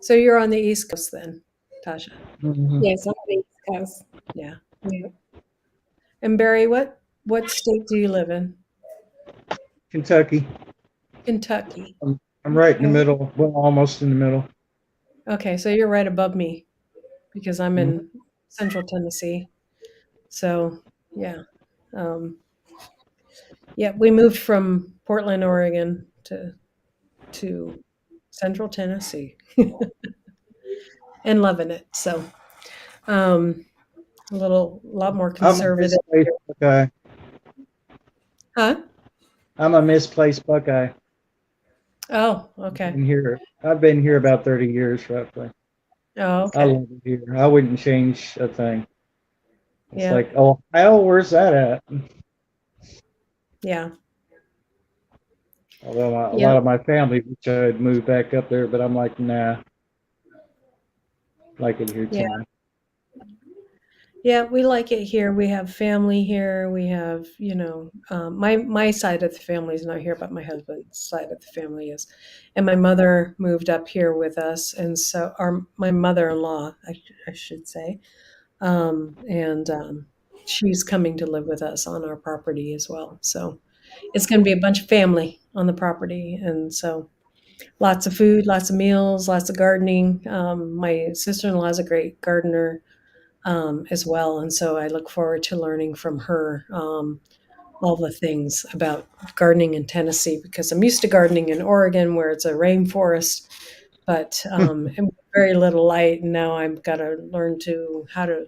So you're on the East Coast then, Tasha. Hmm. Yes, I'm on the East Coast. Yeah. Yeah. And Barry, what state do you live in? Kentucky. Kentucky. I'm right in the Okay. middle. Well, almost in the middle. Okay, so you're right above me because I'm Mhm. in Central Tennessee. So yeah, um, yeah, we moved from Portland, Oregon to Central Tennessee and loving it. So um, lot more I'm a conservative. misplaced Buckeye. Huh? I'm a misplaced Buckeye. Oh, okay. I've been here about 30 years, roughly. Oh, I okay. love it here. I wouldn't change a thing. It's Yeah, like, oh, Ohio, where's that at? yeah, Although a yeah, lot of my family wish I'd move back up there, but I'm like, nah, I like it here yeah. too. Yeah, we like it here. We have family here. We have, my side of the family is not here, but my husband's side of the family is. And my mother moved up here with us, and so my mother-in-law, I should say, and she's coming to live with us on our property as well. So it's going to be a bunch of family on the property, and so lots of food, lots of meals, lots of gardening. My sister-in-law is a great gardener as well. And so I look forward to learning from her all the things about gardening in Tennessee because I'm used to gardening in Oregon where it's a rainforest, but and with very little light. And now I've got to learn to how to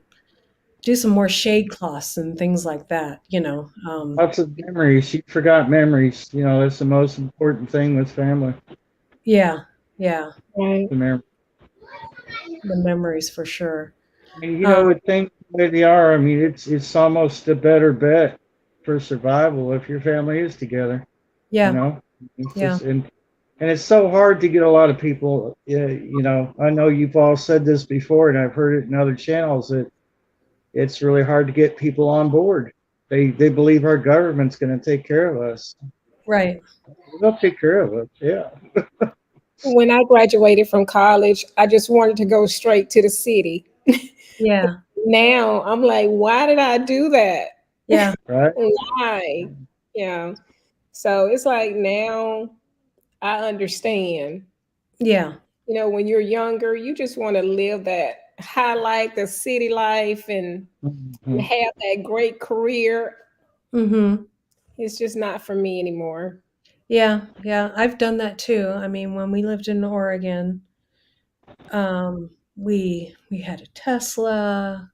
do some more shade cloths and things like that. Lots of memories. She forgot memories. That's the most important thing with family. Yeah, yeah, Right. The memory. the memories for sure. And Um, with things the way they are, I mean, it's almost a better bet for survival if your family is together. You yeah, know, it's yeah, just and it's so hard to get a lot of people. I know you've all said this before, and I've heard it in other channels that it's really hard to get people on board. They believe our government's going to take care of us. right. They'll take care of us. Yeah. When I graduated from college, I just wanted to go straight to the city. Yeah, Now I'm like, why did I do that? yeah, Right. Why? Yeah. So it's like now I understand. yeah, When you're younger, you just want to live that high life, the city life, and Mhm. have that great career. mm-hmm. It's just not for me anymore. Yeah, yeah, I've done that too. I mean, when we lived in Oregon, we had a Tesla.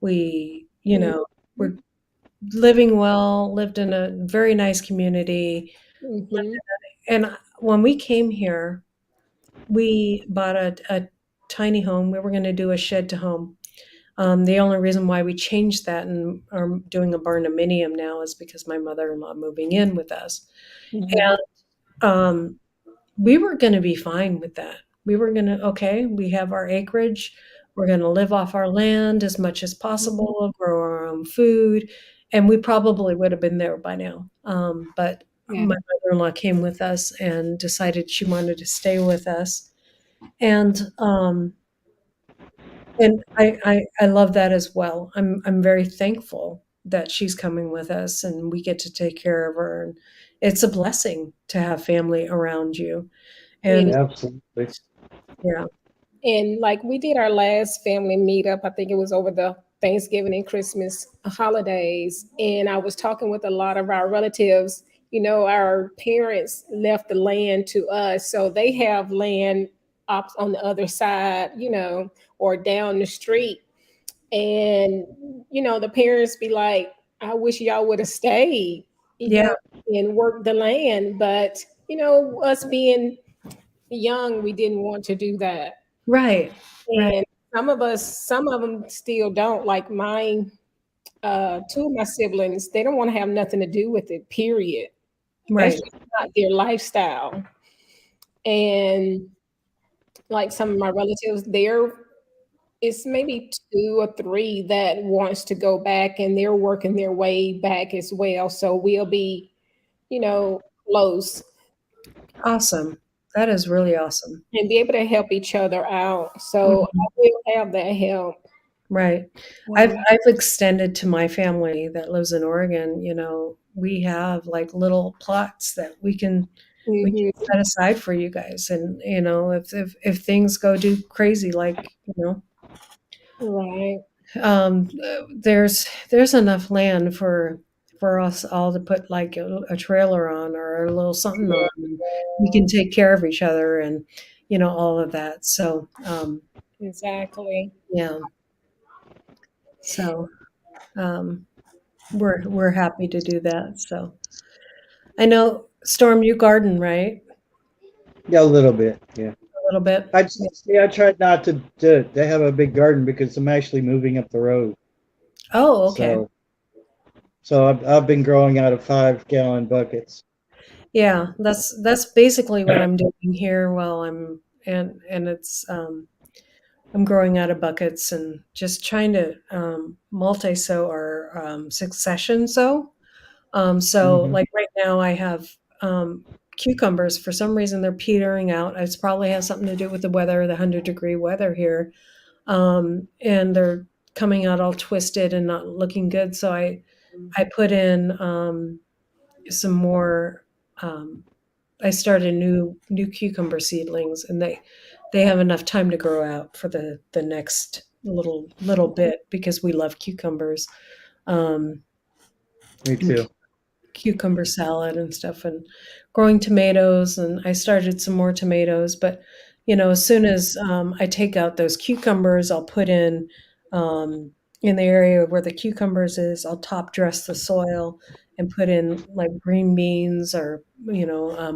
We, were living well, lived in a very nice community. Mm-hmm. And when we came here, we bought a tiny home. We were going to do a shed to home. The only reason why we changed that and are doing a barndominium now is because my mother-in-law moving in with us. Mm-hmm. Um, we were going to be fine with that. We were going to, okay, we have our acreage. We're going to live off our land as much as possible, grow our food, and we probably would have been there by now. But Yeah. my mother-in-law came with us and decided she wanted to stay with us, and I love that as well. I'm very thankful that she's coming with us and we get to take care of her. And it's a blessing to have family around you. It And Absolutely. yeah, And like we did our last family meetup, I think it was over the Thanksgiving and Christmas holidays. And I was talking with a lot of our relatives. You know, our parents left the land to us. So they have land up on the other side, you know, or down the street. And, you know, the parents be like, I wish y'all would have stayed, you yeah, know, and worked the land. But, you know, us being young, we didn't want to do that. right, right, And some of them still don't. Like mine, two of my siblings, they don't want to have nothing to do with it, period. That's right. just not their lifestyle. And like some of my relatives, it's maybe two or three that wants to go back and they're working their way back as well. So we'll be, you know, close Awesome. That is really awesome. and be able to help each other out. So Mhm. I will have that help. Right. Um, I've extended to my family that lives in Oregon, we have like little plots that we can mhm, set aside for you guys. And if things go do crazy, like, right. there's enough land for us all to put like a trailer on or a little something on, and we can take care of each other and all of that. So Exactly. yeah. So um we're happy to do that. So I know, Storm, you garden, right? Yeah, a little bit. Yeah. A little bit. I Yeah. see. I tried not to have a big garden because I'm actually moving up the road. Oh, okay. So I've been growing out of 5 gallon buckets. Yeah, that's basically what I'm doing here while and it's I'm growing out of buckets and just trying to multi sow or succession sow. So Hmm. like right now I have cucumbers. For some reason they're petering out. It's probably has something to do with the weather, the 100-degree weather here. And they're coming out all twisted and not looking good. So I put in some more. Um, I started new cucumber seedlings, and they have enough time to grow out for the next little bit because we love cucumbers. Um, Me and too. cucumber salad and stuff, and growing tomatoes, and I started some more tomatoes. But as soon as I take out those cucumbers, I'll put in the area where the cucumbers is, I'll top dress the soil and put in like green beans or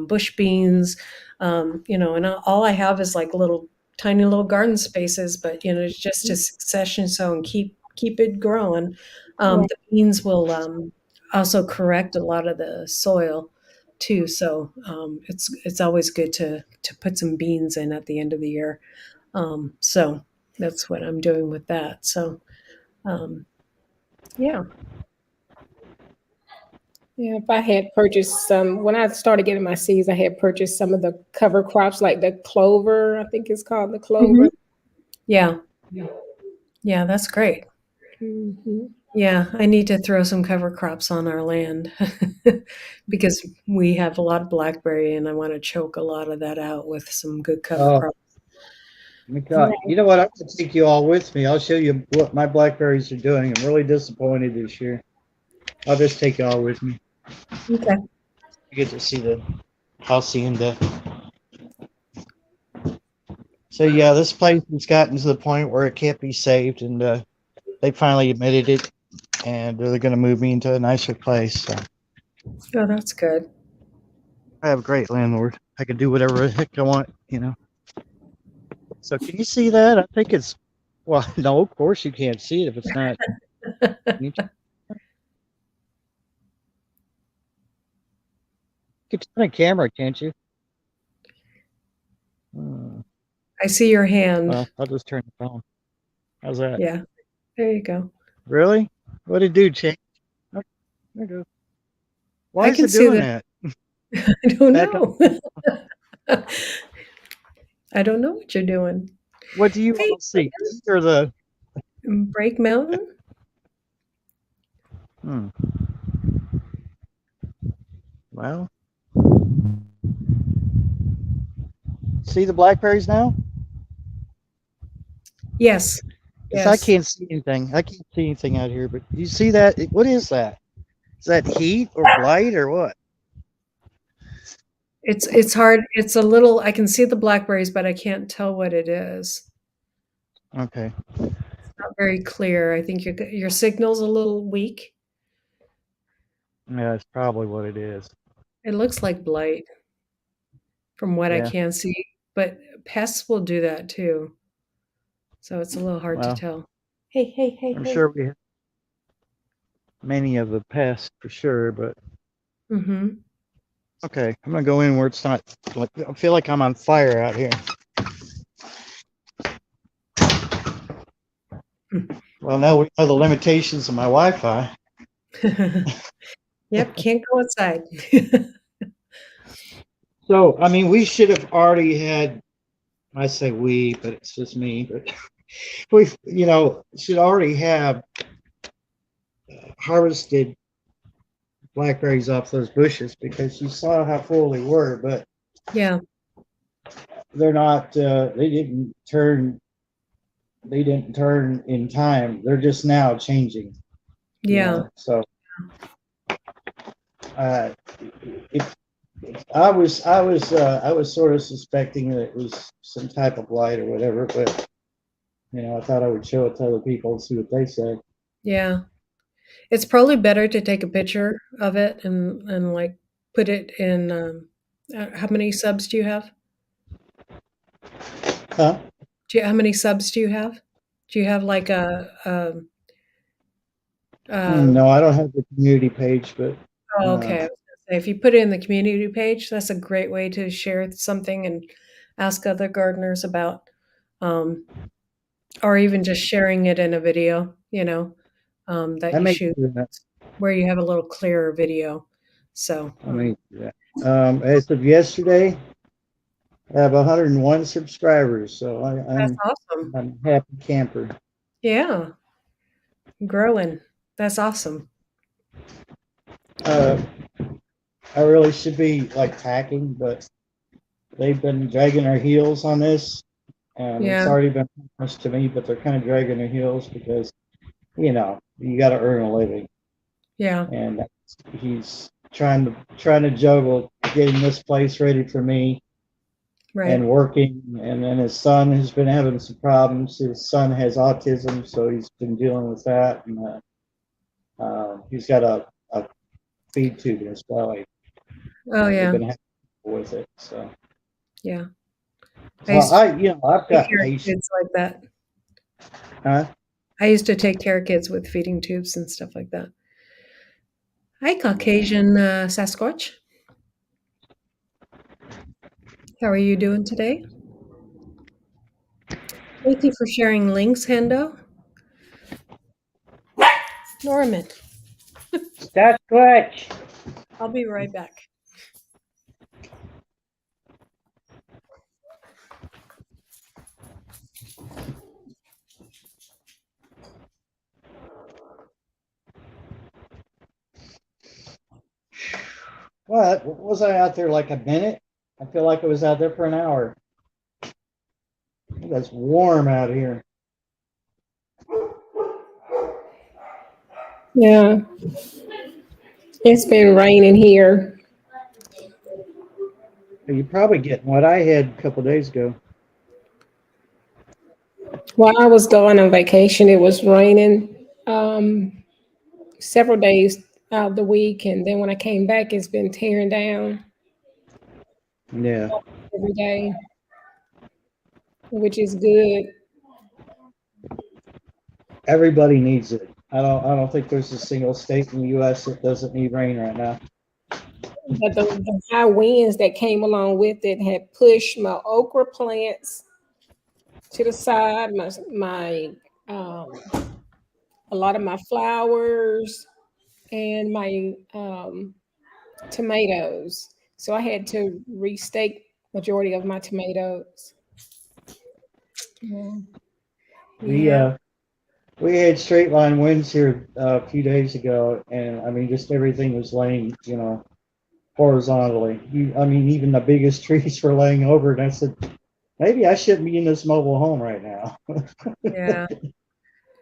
bush beans. And all I have is like little tiny little garden spaces, but it's just a succession sow and keep it growing. Right. The beans will also correct a lot of the soil too. So it's always good to put some beans in at the end of the year. So that's what I'm doing with that. So um, yeah, Yeah, if I had purchased some, when I started getting my seeds, I had purchased some of the cover crops like the clover, I think it's called the Mhm. clover. Yeah, yeah, that's great. Mhm. Yeah, I need to throw some cover crops on our land because we have a lot of blackberry, and I want to choke a lot of that out with some good cover Oh crops. my God! Right. You know what? I can take you all with me. I'll show you what my blackberries are doing. I'm really disappointed this year. I'll just take you all with me. Okay. You get to see the house and the. So yeah, this place has gotten to the point where it can't be saved, and they finally admitted it, and they're going to move me into a nicer place. So Oh, that's good. I have a great landlord. I can do whatever the heck I want. So can you see that? I think it's well, no, of course you can't see it if it's not. You can turn a camera, can't you? Uh, I see your hand. well, I'll just turn the phone. How's that? Yeah, there you go. Really? What did it do, change? Oh, there it goes. Why I is can it see doing that. that? I don't Back up. know. I don't know what you're doing. What do you Hey, all see? Or the Break Mountain? hmm. Well, see the blackberries now? Yes. Because I Yes. can't see anything. I can't see anything out here. But do you see that? What is that? Is that heat or blight or what? It's hard. It's a little I can see the blackberries, but I can't tell what it is. Okay. Not very clear. I think your signal's a little weak. Yeah, that's probably what it is. It looks like blight from what I Yeah. can see, but pests will do that too. So it's a little hard to Well, tell. Hey, hey, hey, I'm hey. sure we have many of the pests for sure, but Mhm. okay. I'm gonna go in where it's not like I feel like I'm on fire out here. Well, now we know the limitations of my Wi-Fi. Yep, can't go outside. So, I mean, we should have already had, I say we, but it's just me, but we, should already have harvested blackberries off those bushes because you saw how full they were, but Yeah, they're not, they didn't turn in time. They're just now changing, yeah, so, uh, it, I was sort of suspecting that it was some type of blight or whatever, but I thought I would show it to other people and see what they say. yeah. It's probably better to take a picture of it and like put it in. How many subs do you have? Huh? How many subs do you have? Do you have like a No, I don't have the community page, but Oh, uh, okay. I was gonna say, if you put it in the community page, that's a great way to share something and ask other gardeners about, um, or even just sharing it in a video, that I you may shoot do that. where you have a little clearer video. So, I may do that. As of yesterday, I have 101 subscribers, so that's I'm awesome. I'm a happy camper. Yeah, growing. That's awesome. Uh, I really should be like hacking, but they've been dragging their heels on this, and it's Yeah, already been promised to me, but they're kind of dragging their heels because you got to earn a living, yeah, and he's trying to juggle getting this place ready for me right. and working, and then his son has been having some problems. His son has autism, so he's been dealing with that, and he's got a feed tube in his belly, Oh, and they've yeah, been having trouble with it. So, yeah. I so used to I've take got care of patience. kids like that. Huh? I used to take care of kids with feeding tubes and stuff like that. Hi, Caucasian Sasquatch. How are you doing today? Thank you for sharing links, Hendo. Norman, Sasquatch. I'll be right back. What was I out there like a minute? I feel like I was out there for an hour. That's warm out here. Yeah, it's been raining here. You're probably getting what I had a couple days ago. While I was going on vacation, it was raining several days out of the week, and then when I came back, it's been tearing down Yeah. every day, which is good. Everybody needs it. I don't think there's a single state in the US that doesn't need rain right now. But the high winds that came along with it had pushed my okra plants to the side. My a lot of my flowers and my tomatoes. So I had to restake majority of my tomatoes. Yeah. We Yeah. we had straight line winds here a few days ago, and I mean, just everything was laying, horizontally. I mean, even the biggest trees were laying over, and I said, maybe I shouldn't be in this mobile home right now. Yeah.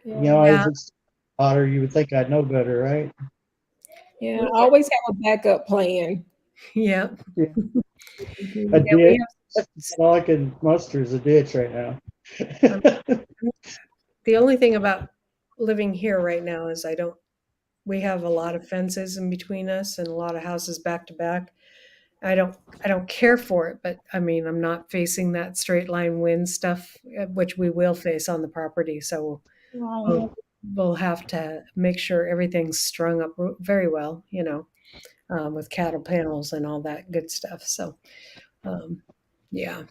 Yeah. Yeah. As it's hotter, you would think I'd know better, right? Yeah. I always have a backup plan. Yeah. Yeah. A Mhm. Yeah. We ditch. have That's all I can muster is a ditch right now. um, the only thing about living here right now is we have a lot of fences in between us and a lot of houses back to back. I don't care for it, but I mean, I'm not facing that straight line wind stuff, which we will face on the property. So Right. we'll, we'll have to make sure everything's strung up very well, with cattle panels and all that good stuff. So, um, yeah.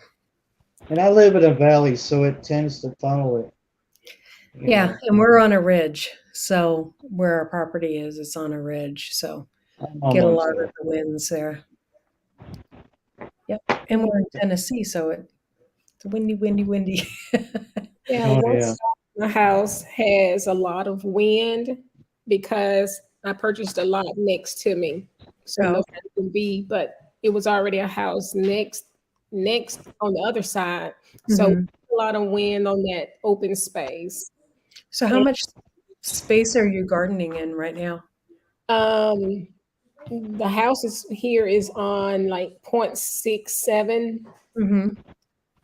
And I live in a valley, so it tends to funnel it. You Yeah. know, And we're on a ridge. So where our property is, it's on a ridge. So I'm get a almost lot of there. the winds there. Yep. And we're in Tennessee. So it's windy, windy, windy. Yeah, Oh one yeah. side of my house has a lot of wind because I purchased a lot next to me, so Oh, nobody can be. But it was already a house next on the other side, so mhm. a lot of wind on that open space. So how And much space are you gardening in right now? um, the house is here is on like 0.67, Mhm.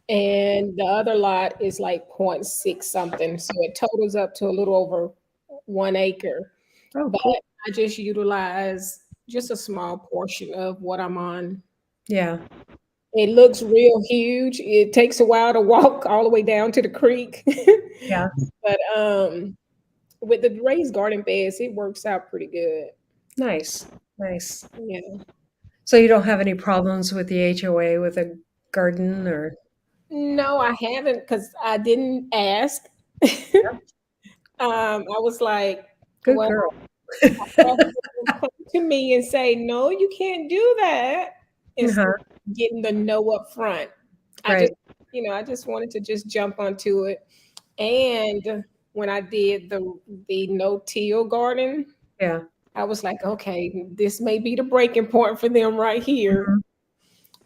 and the other lot is like point 0.6 something. So it totals up to a little over 1 acre. Oh, But cool. I just utilize just a small portion of what I'm on. Yeah. It looks real huge. It takes a while to walk all the way down to the creek. Yeah. But with the raised garden beds, it works out pretty good. Nice. Nice. Yeah. So you don't have any problems with the HOA with a garden or No, I haven't because I didn't ask. I was like, good well, girl. rather them come to me and say, no, you can't do that, instead Uh-huh. of getting the no up front. I just, Right. I just wanted to just jump onto it. And when I did the no till garden, Yeah. I was like, okay, this may be the breaking point for them right here.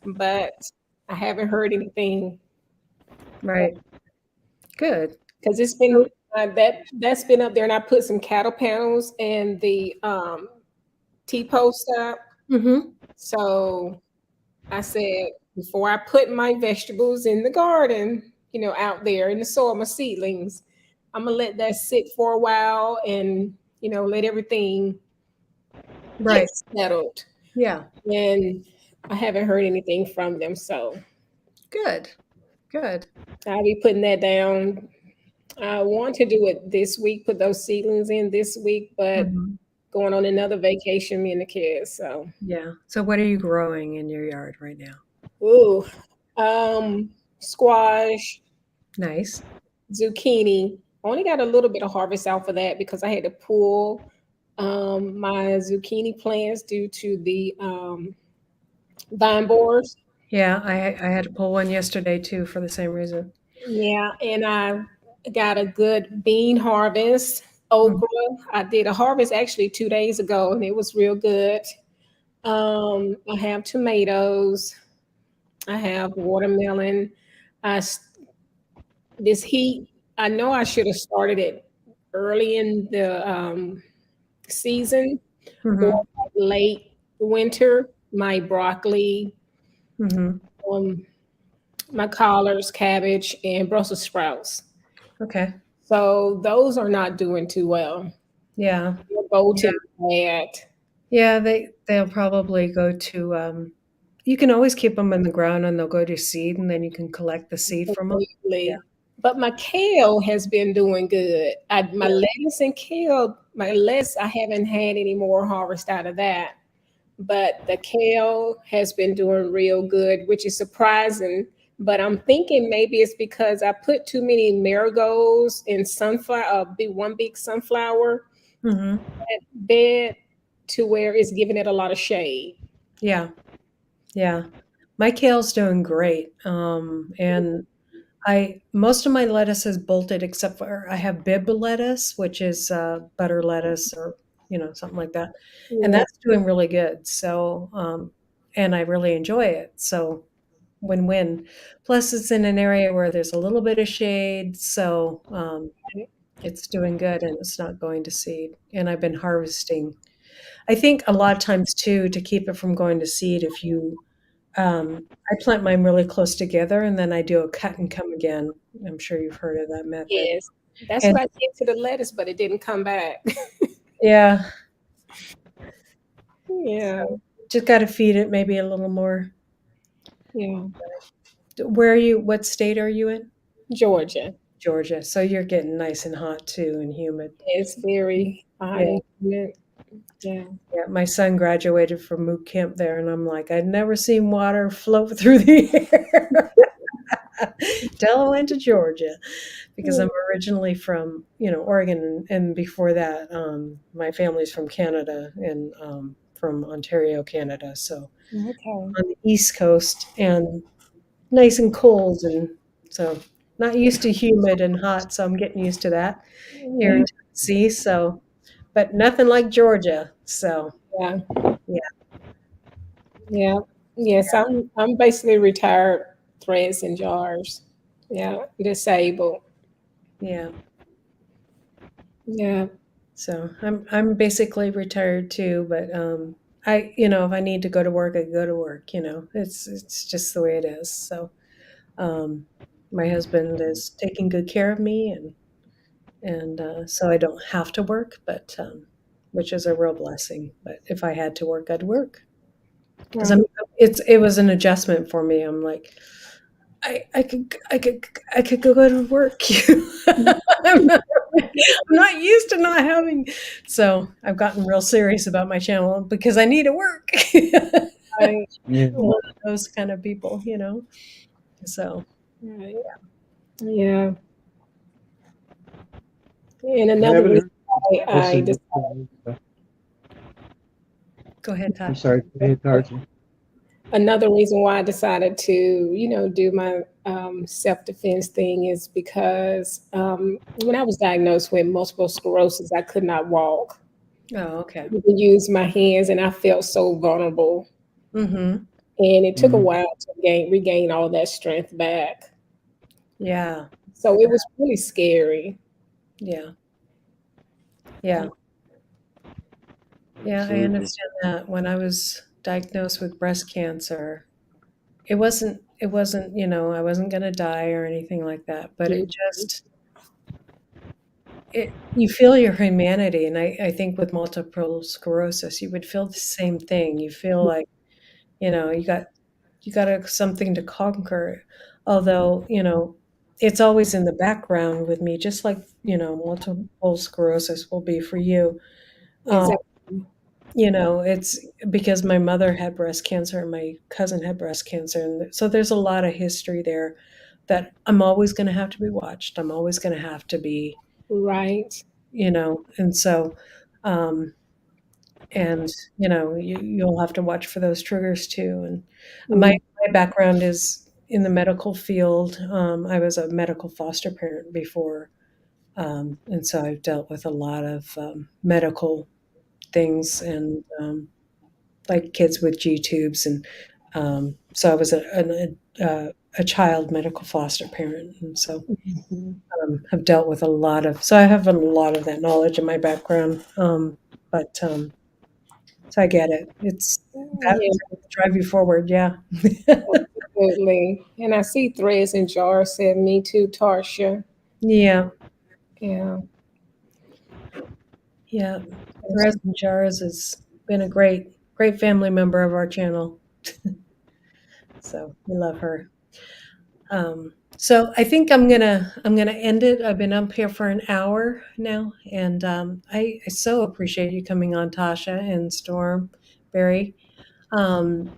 Mhm. But I haven't heard anything Right. Good. because it's So been that's been up there, and I put some cattle panels and the T post up. mhm. So I said, before I put my vegetables in the garden, out there in the soil, my seedlings, I'm gonna let that sit for a while and let everything get Right. settled. Yeah. And I haven't heard anything from them, so Good. Good. I'll be putting that down. I want to do it this week, put those seedlings in this week, but Mhm. going on another vacation, me and the kids. So, Yeah. So what are you growing in your yard right now? ooh, squash, Nice. zucchini. I only got a little bit of harvest out for that because I had to pull my zucchini plants due to the vine borers. Yeah, I had to pull one yesterday too for the same reason. Yeah, and I got a good bean harvest. Mhm. Okra. I did a harvest actually 2 days ago, and it was real good. I have tomatoes. I have watermelon. I this heat. I know I should have started it early in the season or Mhm. late winter. My broccoli, Mhm. um, my collards, cabbage, and Brussels sprouts. Okay. So those are not doing too well. Yeah. They're Yeah. bolting bad. Yeah, they'll probably go to you can always keep them in the ground and they'll go to seed and then you can collect the seed from them. Yeah. Completely. But my kale has been doing good. My Yeah. lettuce and kale, my lettuce, I haven't had any more harvest out of that. But the kale has been doing real good, which is surprising But I'm thinking maybe it's because I put too many marigolds in sunflower, be one big sunflower Mhm. bed to where it's giving it a lot of shade. Yeah. Yeah. My kale's doing great. And I most of my lettuce is bolted except for I have Bib lettuce, which is butter lettuce or something like that, and Yeah, that's doing really good. So, and I really enjoy it. So, win-win. Plus, it's in an area where there's a little bit of shade, so it's doing good and it's not going to seed. And I've been harvesting. I think a lot of times too to keep it from going to seed, if you I plant mine really close together and then I do a cut and come again. I'm sure you've heard of that method. yes. That's And what I did to the lettuce, but it didn't come back. yeah, Yeah, so just got to feed it maybe a little more. yeah. Where are you? What state are you in? Georgia Georgia. So you're getting nice and hot too and humid. is very hot Yeah. and humid. Yeah. Yeah. My son graduated from boot camp there and I'm like, I'd never seen water float through the air. Della went to Georgia because I'm originally from, Oregon, and before that, my family's from Canada and from Ontario, Canada. So Okay. on the East Coast and nice and cold, and so not used to humid and hot. So I'm getting used to that here Yeah. in Tennessee. So, but nothing like Georgia. So Yeah. yeah, Yeah. Yes, I'm basically retired threads and jars. Yeah. Disabled. yeah. Yeah. So I'm basically retired too, but if I need to go to work, I go to work. It's just the way it is. So um, my husband is taking good care of me, and so I don't have to work, but which is a real blessing. But if I had to work, I'd work because Right. it was an adjustment for me. I'm like, I could go to work. I'm not, I'm not used to not having. So I've gotten real serious about my channel because I need to work. Right. Yeah. One of those kind of people. So Right. Yeah. And I another haven't reason heard why this I in. just go ahead, I'm Todd. sorry. Go ahead, Tarzan. another reason why I decided to, do my self defense thing is because when I was diagnosed with multiple sclerosis, I could not walk. Oh, okay. I could use my hands, and I felt so vulnerable. Mm-hmm. And it took a Mm, while to regain all that strength back. Yeah. So it was really scary. Yeah. Yeah. Yeah. I absolutely. understand that. When I was diagnosed with breast cancer, it wasn't, I wasn't going to die or anything like that, but Mhm. you feel your humanity. And I think with multiple sclerosis, you would feel the same thing. You feel like, you got something to conquer. Although, it's always in the background with me, just like, multiple sclerosis will be for you. Um, Exactly. it's because my mother had breast cancer and my cousin had breast cancer. And so there's a lot of history there that I'm always going to have to be watched. I'm always going to have to be, Right. and so, um, and you'll have to watch for those triggers too. And Mm. my background is in the medical field. I was a medical foster parent before, and so I've dealt with a lot of medical things and like kids with G tubes, and so I was a child medical foster parent, and so Mhm. have dealt with a lot of. So I have a lot of that knowledge in my background, but so I get it. It's that Yeah, drive you forward, yeah. absolutely. And I see threads and jars said me too, Tarsha. Yeah, Yeah. yeah. Threads and Jars has been a great family member of our channel, so we love her. So I think I'm gonna end it. I've been up here for an hour now, and I so appreciate you coming on, Tasha and Storm, Barry. Um,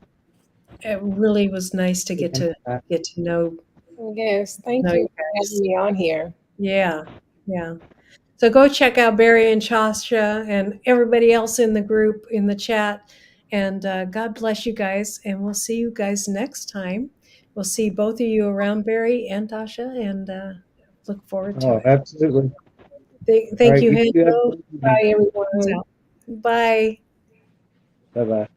it really was nice to get to know Yes, thank you you for having guys. me on here. Yeah, yeah. So go check out Barry and Shasha and everybody else in the group in the chat. And God bless you guys. And we'll see you guys next time. We'll see both of you around, Barry and Tasha, and look forward to Oh, it. absolutely. All Thank right. you, You have a Hendo. good evening. Bye, everyone. Bye. Bye bye.